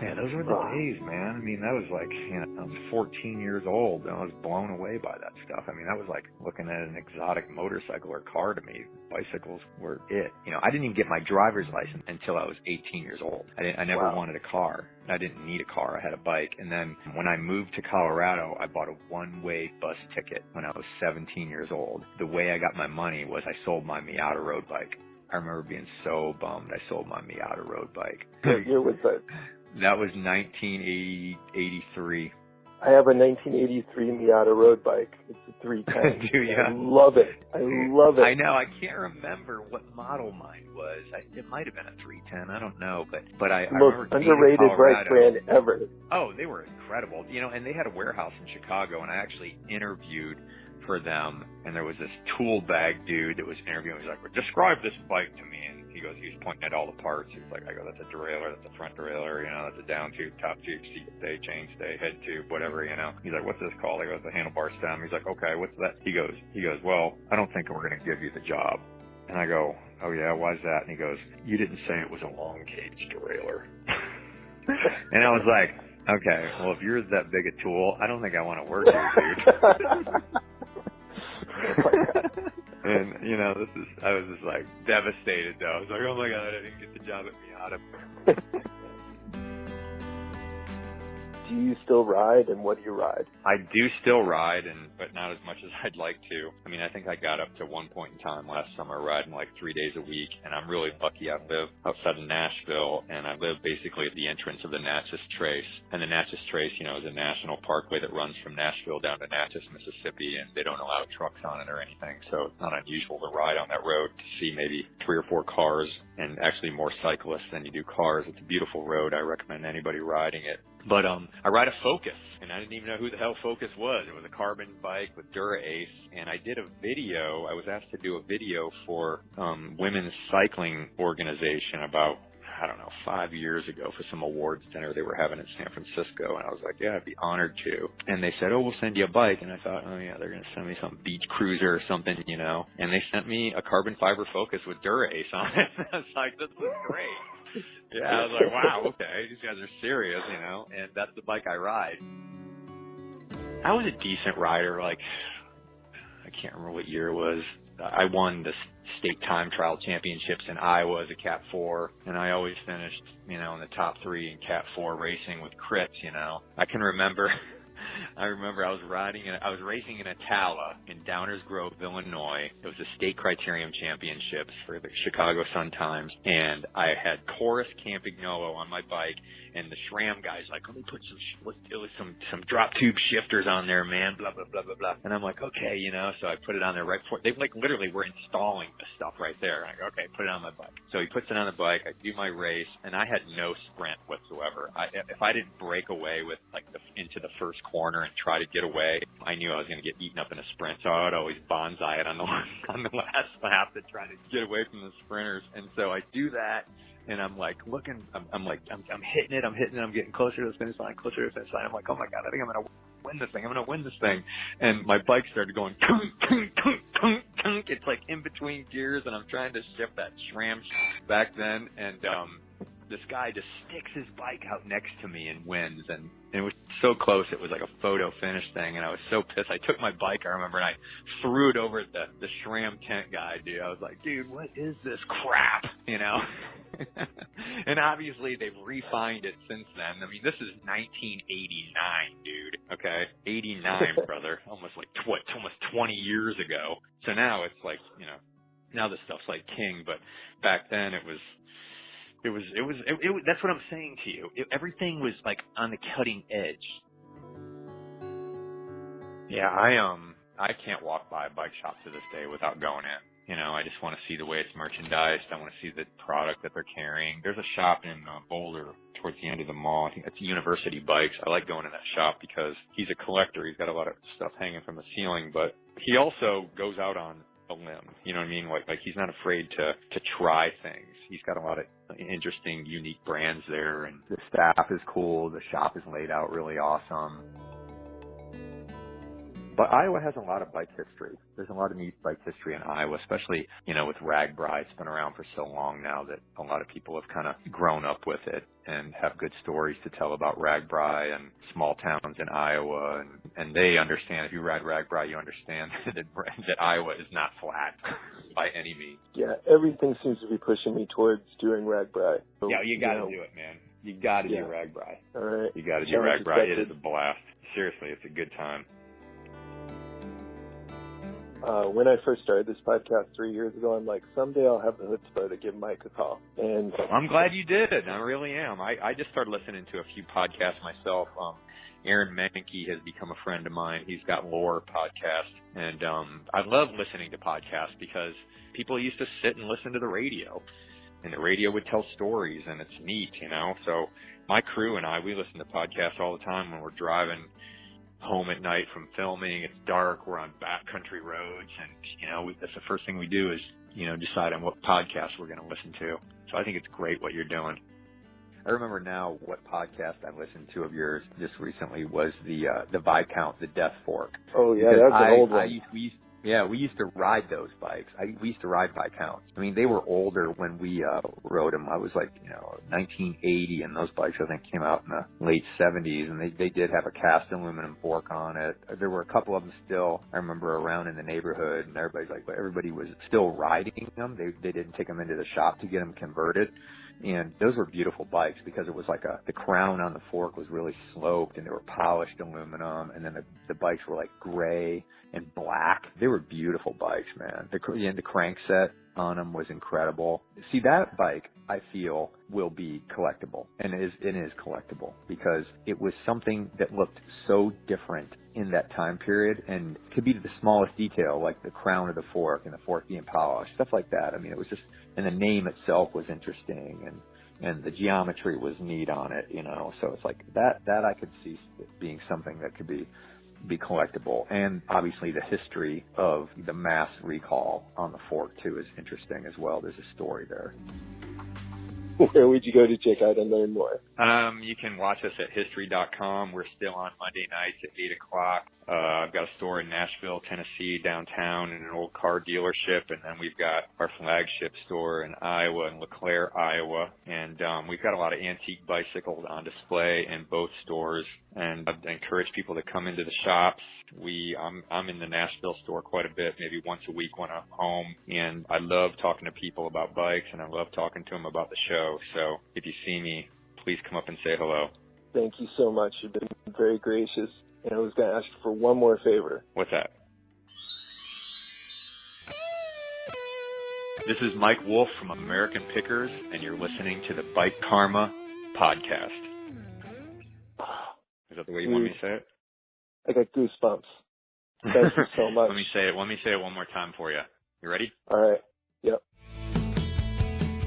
Yeah, those were the days, man. I mean, that was like, you know, I was 14 years old and I was blown away by that stuff. I mean, that was like looking at an exotic motorcycle or car to me. Bicycles were it. You know, I didn't even get my driver's license until I was 18 years old. I never wanted a car. I didn't need a car. I had a bike. And then when I moved to Colorado, I bought a one-way bus ticket when I was 17 years old. The way I got my money was I sold my Miata road bike. I remember being so bummed I sold my Miata road bike. What year was that? That was 1983. I have a 1983 Miata road bike. It's a 310. Do you? I love it. I love it. I know. I can't remember what model mine was. It might have been a 310. I don't know. But I remember most underrated bike brand ever. Oh, they were incredible. You know, and they had a warehouse in Chicago, and I actually interviewed for them. And there was this tool bag dude that was interviewing. He was like, well, describe this bike to me. And he was pointing at all the parts. He was like, I go, that's a derailleur, that's a front derailleur, you know, that's a down tube, top tube, seat stay, chain stay, head tube, whatever, you know. He's like, what's this called? I go, it's a handlebar stem. He's like, okay, what's that? He goes, well, I don't think we're going to give you the job. And I go, oh yeah, why's that? And he goes, you didn't say it was a long cage derailleur. And I was like, okay, well, if you're that big a tool, I don't think I want to work here, dude. And, you know, I was just like devastated though. I was like, oh my God, I didn't get the job at Miata. Do you still ride, and what do you ride? I do still ride, but not as much as I'd like to. I mean, I think I got up to one point in time last summer riding like 3 days a week, and I'm really lucky. I live outside of Nashville, and I live basically at the entrance of the Natchez Trace. And the Natchez Trace, you know, is a national parkway that runs from Nashville down to Natchez, Mississippi, and they don't allow trucks on it or anything. So it's not unusual to ride on that road to see maybe 3 or 4 cars, and actually more cyclists than you do cars. It's a beautiful road. I recommend anybody riding it. But I ride a Focus, and I didn't even know who the hell Focus was. It was a carbon bike with Dura-Ace, and I did a video. I was asked to do a video for women's cycling organization about, I don't know, 5 years ago for some awards dinner they were having in San Francisco. And I was like, yeah, I'd be honored to. And they said, oh, we'll send you a bike. And I thought, oh, yeah, they're going to send me some beach cruiser or something, you know. And they sent me a carbon fiber Focus with Dura-Ace on it. I was like, this is great. Yeah, I was like, wow, okay, these guys are serious, you know. And that's the bike I ride. I was a decent rider. Like, I can't remember what year it was. I won the state time trial championships in Iowa as a Cat 4, and I always finished, you know, in the top 3 in Cat 4 racing with crits, you know. I can remember, I was racing in Atala in Downers Grove, Illinois. It was the state criterium championships for the Chicago Sun-Times, and I had Chorus Campagnolo on my bike, and the SRAM guy's like, let me put some drop tube shifters on there, man, blah, blah, blah, blah, blah. And I'm like, okay, you know, so I put it on there right before, they like literally were installing the stuff right there. And I go, okay, put it on my bike. So he puts it on the bike, I do my race, and I had no sprint whatsoever. If I didn't break away with like into the first corner and try to get away, I knew I was going to get eaten up in a sprint. So I would always bonsai it on the last lap to try to get away from the sprinters. And so I do that. And I'm like looking, I'm hitting it, I'm getting closer to the finish line, I'm like, oh my God, I think I'm going to win this thing. And my bike started going, tunk, tunk, tunk, tunk, tunk. It's like in between gears, and I'm trying to shift that SRAM back then. And this guy just sticks his bike out next to me and wins. And it was so close, it was like a photo finish thing. And I was so pissed. I took my bike, I remember, and I threw it over at the SRAM tent guy, dude. I was like, dude, what is this crap, you know? And obviously they've refined it since then. I mean, this is 1989, dude. Okay, 89, brother. Almost 20 years ago. So now it's like, you know, now this stuff's like king. But back then it was. That's what I'm saying to you. Everything was like on the cutting edge. Yeah, I can't walk by a bike shop to this day without going in. You know, I just want to see the way it's merchandised. I want to see the product that they're carrying. There's a shop in Boulder towards the end of the mall. I think it's University Bikes. I like going to that shop because he's a collector. He's got a lot of stuff hanging from the ceiling, but he also goes out on a limb. You know what I mean? Like he's not afraid to try things. He's got a lot of interesting, unique brands there, and the staff is cool. The shop is laid out really awesome. But Iowa has a lot of bike history. There's a lot of neat bike history in Iowa, especially, you know, with RAGBRAI. It's been around for so long now that a lot of people have kind of grown up with it and have good stories to tell about RAGBRAI and small towns in Iowa. And they understand, if you ride RAGBRAI, you understand that Iowa is not flat by any means. Yeah, everything seems to be pushing me towards doing RAGBRAI. So, yeah, you got to do it, man. You got to do RAGBRAI. All right. You got to do RAGBRAI. It is a blast. Seriously, it's a good time. When I first started this podcast 3 years ago, I'm like, someday I'll have the chutzpah to give Mike a call. And I'm glad you did. I really am. I just started listening to a few podcasts myself. Aaron Menke has become a friend of mine. He's got Lore podcast. And I love listening to podcasts because people used to sit and listen to the radio. And the radio would tell stories, and it's neat, you know. So my crew and I, we listen to podcasts all the time when we're driving home at night from filming. It's dark, we're on backcountry roads, and you know, that's the first thing we do is, you know, decide on what podcast we're going to listen to. So I think it's great what you're doing. I remember now what podcast I listened to of yours just recently was the Viscount, the Death Fork. Oh yeah, that's an old one. We used to ride those bikes. We used to ride Viscounts. I mean, they were older when we rode them. I was like, you know, 1980, and those bikes I think came out in the late 70s, and they did have a cast aluminum fork on it. There were a couple of them still, I remember, around in the neighborhood, and everybody was still riding them. They didn't take them into the shop to get them converted. And those were beautiful bikes because it was like the crown on the fork was really sloped, and they were polished aluminum, and then the bikes were like gray and black. They were beautiful bikes, man. The crankset on them was incredible. See, that bike, I feel, will be collectible, and it is collectible because it was something that looked so different in that time period, and could be to the smallest detail, like the crown of the fork and the fork being polished, stuff like that. I mean, it was just, and the name itself was interesting, and and the geometry was neat on it, you know. So it's like that I could see being something that could be collectible. And obviously the history of the mass recall on the fork too is interesting as well. There's a story there. Where would you go to check out and learn more? You can watch us at history.com. We're still on Monday nights at 8 o'clock. I've got a store in Nashville, Tennessee, downtown, in an old car dealership, and then we've got our flagship store in Iowa, in LeClaire, Iowa, and we've got a lot of antique bicycles on display in both stores, and I'd encourage people to come into the shops. I'm in the Nashville store quite a bit, maybe once a week when I'm home, and I love talking to people about bikes, and I love talking to them about the show. So if you see me, please come up and say hello. Thank you so much. You've been very gracious. And I was going to ask you for one more favor. What's that? This is Mike Wolfe from American Pickers, and you're listening to the Bike Karma podcast. Is that the way you want me to say it? I got goosebumps. Thank you so much. Let me say it one more time for you. You ready? All right. Yep.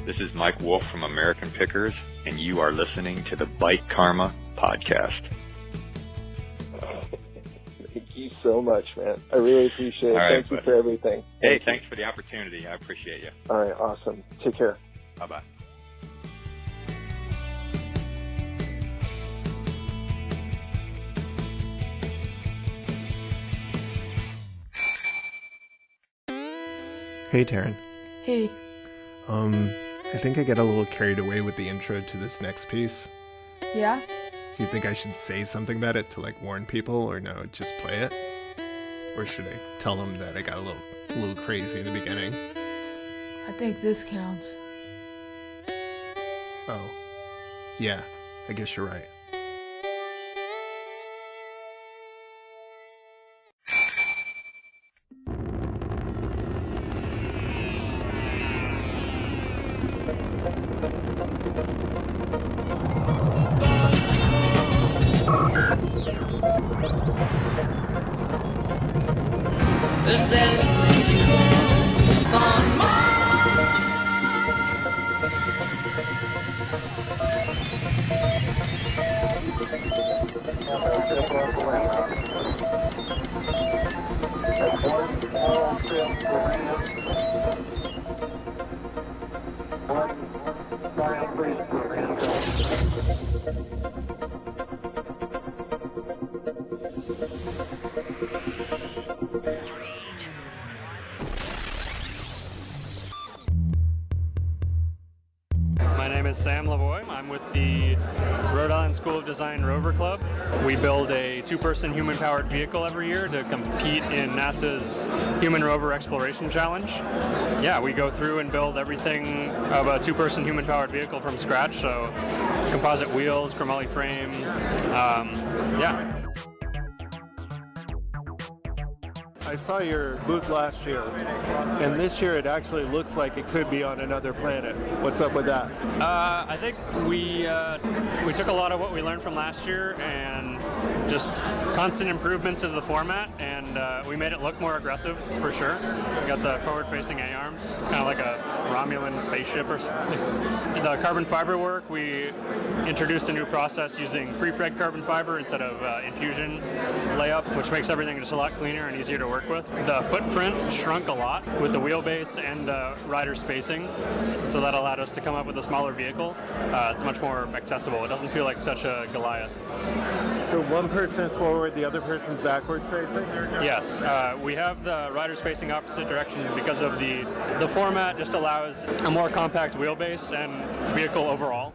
This is Mike Wolfe from American Pickers, and you are listening to the Bike Karma podcast. Thank you so much, man. I really appreciate it. All right, Thank you for everything. Hey, thanks for the opportunity. I appreciate you. All right, awesome. Take care. Bye-bye. Hey, Tarran. Hey. I think I got a little carried away with the intro to this next piece. Yeah? Do you think I should say something about it to like warn people, or no, just play it? Or should I tell them that I got a little crazy in the beginning? I think this counts. Oh. Yeah, I guess you're right. My name is Sam Lavoie. I'm with the Rhode School of Design Rover Club. We build a two-person human-powered vehicle every year to compete in NASA's Human Rover Exploration Challenge. Yeah, we go through and build everything of a two-person human-powered vehicle from scratch, so composite wheels, chromoly frame, yeah. I saw your booth last year, and this year it actually looks like it could be on another planet. What's up with that? I think we took a lot of what we learned from last year and just constant improvements of the format, and we made it look more aggressive for sure. We got the forward-facing A-arms. It's kind of like a Romulan spaceship or something. The carbon fiber work, we introduced a new process using pre-preg carbon fiber instead of infusion layup, which makes everything just a lot cleaner and easier to work with. The footprint shrunk a lot with the wheelbase and rider spacing, so that allowed us to come up with a smaller vehicle. It's much more accessible. It doesn't feel like such a Goliath. So one person is forward, the other person's backwards facing? Yes, we have the riders facing opposite direction because of the format just allows a more compact wheelbase and vehicle overall.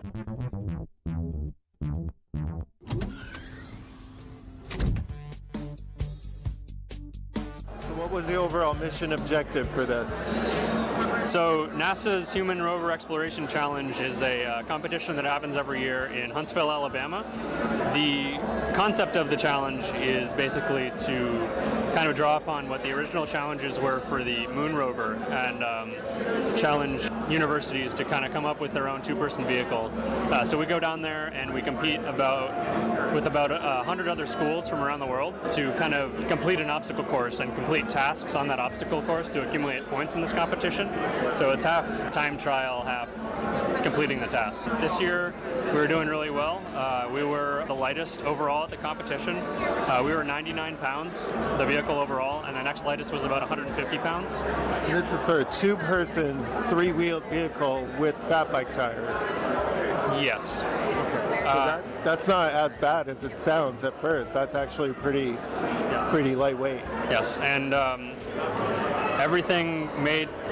What was the overall mission objective for this? So NASA's Human Rover Exploration Challenge is a competition that happens every year in Huntsville, Alabama. The concept of the challenge is basically to kind of draw upon what the original challenges were for the Moon rover and challenge universities to kind of come up with their own two-person vehicle. So we go down there and we compete with about 100 other schools from around the world to kind of complete an obstacle course and complete tasks on that obstacle course to accumulate points in this competition. So it's half time trial, half completing the task. This year, we were doing really well. We were the lightest overall at the competition. We were 99 pounds, the vehicle overall, and the next lightest was about 150 pounds. And this is for a two-person, three-wheeled vehicle with fat bike tires. Yes. So that's not as bad as it sounds at first. That's actually pretty lightweight. Yes, and everything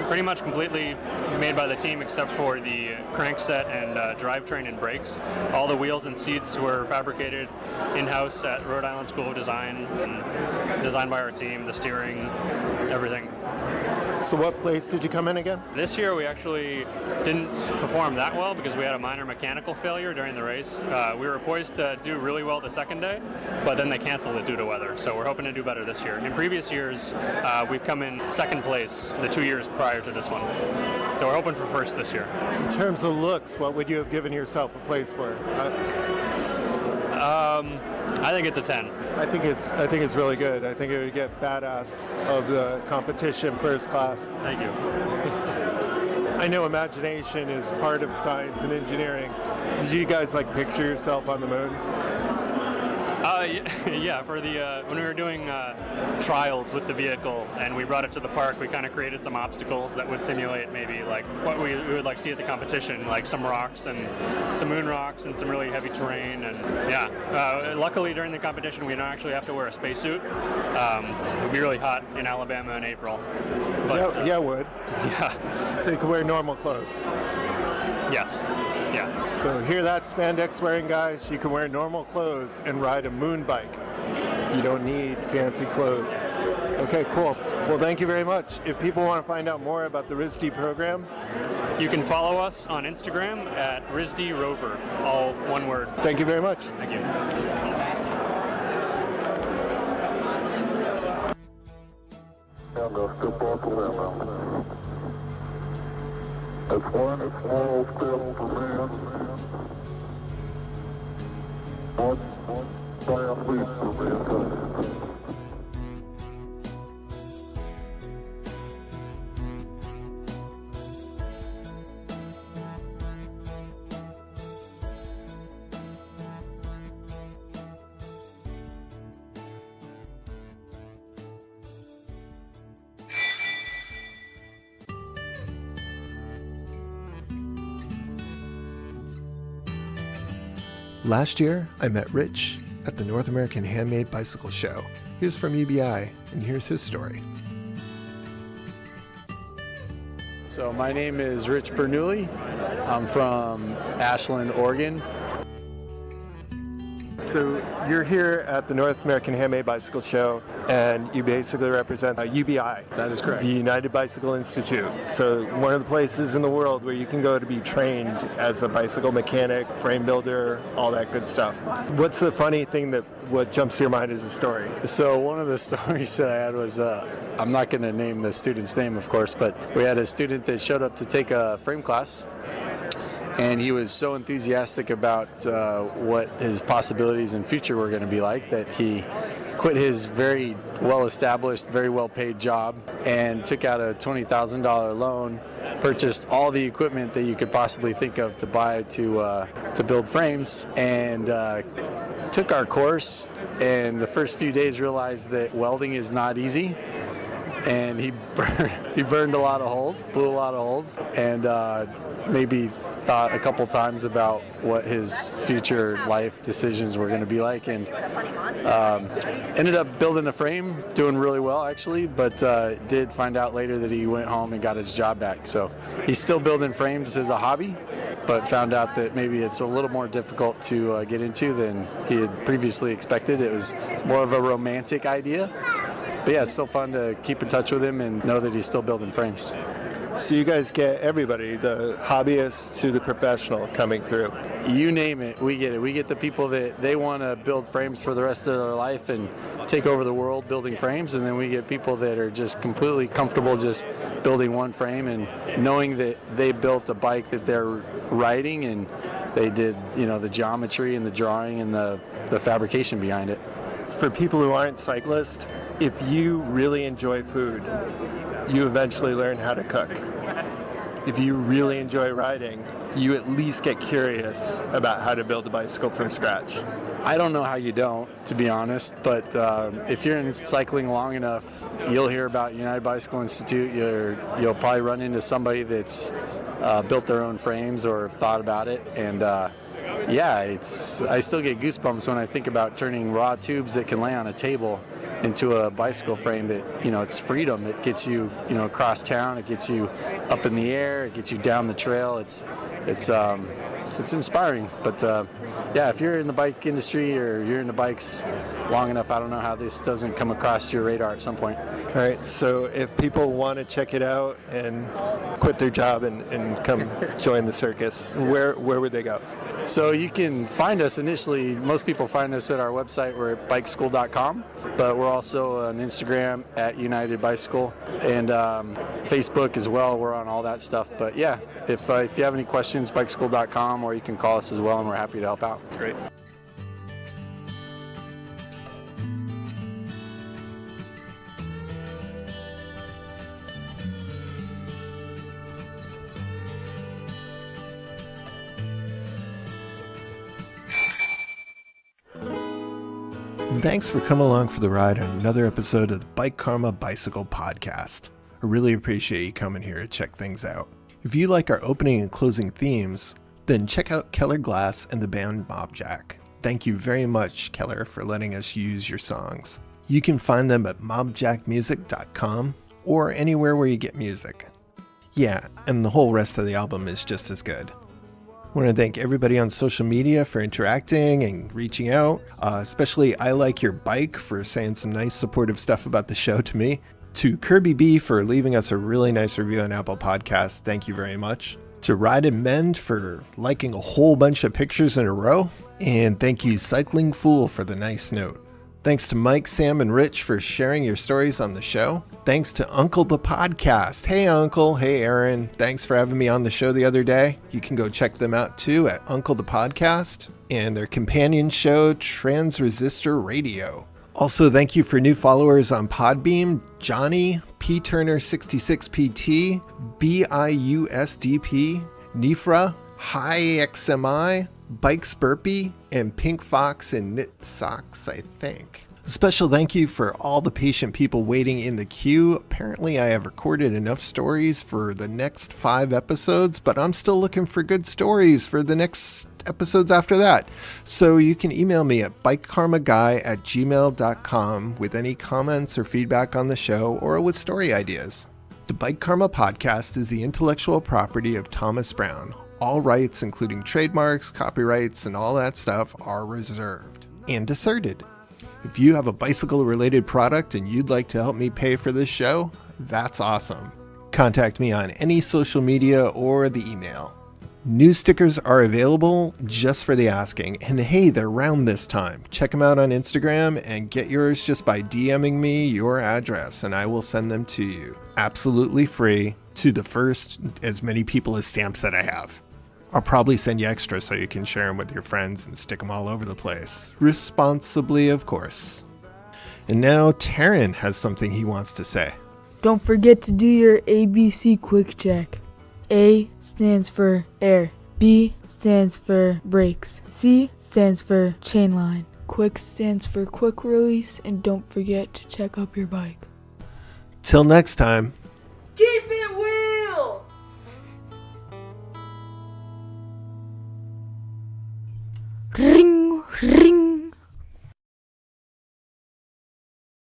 pretty much completely made by the team except for the crankset and drivetrain and brakes. All the wheels and seats were fabricated in-house at Rhode Island School of Design and designed by our team, the steering, everything. So what place did you come in again? This year we actually didn't perform that well because we had a minor mechanical failure during the race. We were poised to do really well the second day, but then they canceled it due to weather. So we're hoping to do better this year. In previous years, we've come in second place the 2 years prior to this one. So we're hoping for first this year. In terms of looks, what would you have given yourself a place for? I think it's a 10. I think it's really good. I think it would get badass of the competition first class. Thank you. I know imagination is part of science and engineering. Did you guys picture yourself on the moon? Yeah, for the when we were doing trials with the vehicle and we brought it to the park, we kind of created some obstacles that would simulate maybe what we would see at the competition, like some rocks and some moon rocks and some really heavy terrain. And yeah, luckily during the competition we don't actually have to wear a spacesuit. It would be really hot in Alabama in April. But, yeah, it would. Yeah. So you can wear normal clothes. Yes. Yeah. So hear that, spandex wearing guys, you can wear normal clothes and ride a moon bike. You don't need fancy clothes. Okay, cool. Well, thank you very much. If people want to find out more about the RISD program, you can follow us on Instagram at RISD Rover, all one word. Thank you very much. Thank you. That's one small step for man, one giant leap for mankind. Last year, I met Rich at the North American Handmade Bicycle Show. He was from UBI, and here's his story. So my name is Rich Bernoulli. I'm from Ashland, Oregon. So you're here at the North American Handmade Bicycle Show, and you basically represent UBI. That is correct. The United Bicycle Institute. So one of the places in the world where you can go to be trained as a bicycle mechanic, frame builder, all that good stuff. What's the funny thing what jumps to your mind as a story? So one of the stories that I had was, I'm not going to name the student's name, of course, but we had a student that showed up to take a frame class. And he was so enthusiastic about what his possibilities in future were going to be like that he quit his very well-established, very well-paid job and took out a $20,000 loan, purchased all the equipment that you could possibly think of to buy to build frames, and took our course. And the first few days realized that welding is not easy. And he burned a lot of holes, blew a lot of holes, and maybe thought a couple times about what his future life decisions were going to be like, and ended up building a frame, doing really well actually, but did find out later that he went home and got his job back. So he's still building frames as a hobby, but found out that maybe it's a little more difficult to get into than he had previously expected. It was more of a romantic idea. But yeah, it's still fun to keep in touch with him and know that he's still building frames. So you guys get everybody, the hobbyists to the professional, coming through. You name it, we get it. We get the people that they want to build frames for the rest of their life and take over the world building frames, and then we get people that are just completely comfortable just building one frame and knowing that they built a bike that they're riding, and they did, the geometry and the drawing and the fabrication behind it. For people who aren't cyclists, if you really enjoy food, you eventually learn how to cook. If you really enjoy riding, you at least get curious about how to build a bicycle from scratch. I don't know how you don't, to be honest, but if you're in cycling long enough, you'll hear about United Bicycle Institute. You'll probably run into somebody that's built their own frames or thought about it, and I still get goosebumps when I think about turning raw tubes that can lay on a table into a bicycle frame that, it's freedom. It gets you, across town, it gets you up in the air, it gets you down the trail. It's inspiring. But if you're in the bike industry or you're into bikes long enough, I don't know how this doesn't come across your radar at some point. All right, so if people want to check it out and quit their job and come join the circus, where would they go? So you can find us initially, most people find us at our website. We're at bikeschool.com, but we're also on Instagram at United Bicycle and Facebook as well. We're on all that stuff. But yeah, if you have any questions, bikeschool.com, or you can call us as well, and we're happy to help out. Great. Thanks for coming along for the ride on another episode of the Bike Karma Bicycle Podcast. I really appreciate you coming here to check things out. If you like our opening and closing themes, then check out Keller Glass and the band Mobjack. Thank you very much, Keller, for letting us use your songs. You can find them at mobjackmusic.com or anywhere where you get music. Yeah, and the whole rest of the album is just as good. I want to thank everybody on social media for interacting and reaching out, especially I Like Your Bike for saying some nice supportive stuff about the show to me. To Kirby B for leaving us a really nice review on Apple Podcasts, thank you very much. To Ride and Mend for liking a whole bunch of pictures in a row. And thank you Cycling Fool for the nice note. Thanks to Mike, Sam, and Rich for sharing your stories on the show. Thanks to Uncle the Podcast. Hey, Uncle. Hey, Aaron. Thanks for having me on the show the other day. You can go check them out, too, at Uncle the Podcast and their companion show, Transresistor Radio. Also, thank you for new followers on Podbeam, Johnny, P Turner 66PT, BIUSDP, Nifra, Hi XMI, Bikes Burpee, and Pink Fox and Knit Socks, I think. A special thank you for all the patient people waiting in the queue. Apparently I have recorded enough stories for the next 5 episodes, but I'm still looking for good stories for the next episodes after that. So you can email me at bikekarmaguy@gmail.com with any comments or feedback on the show or with story ideas. The Bike Karma Podcast is the intellectual property of Thomas Brown. All rights, including trademarks, copyrights, and all that stuff, are reserved and asserted. If you have a bicycle-related product and you'd like to help me pay for this show, that's awesome. Contact me on any social media or the email. New stickers are available just for the asking, and hey, they're round this time. Check them out on Instagram and get yours just by DMing me your address, and I will send them to you. Absolutely free to the first as many people as stamps that I have. I'll probably send you extra so you can share them with your friends and stick them all over the place. Responsibly, of course. And now Tarran has something he wants to say. Don't forget to do your ABC quick check. A stands for air. B stands for brakes. C stands for chain line. Quick stands for quick release. And don't forget to check up your bike. Till next time. Keep it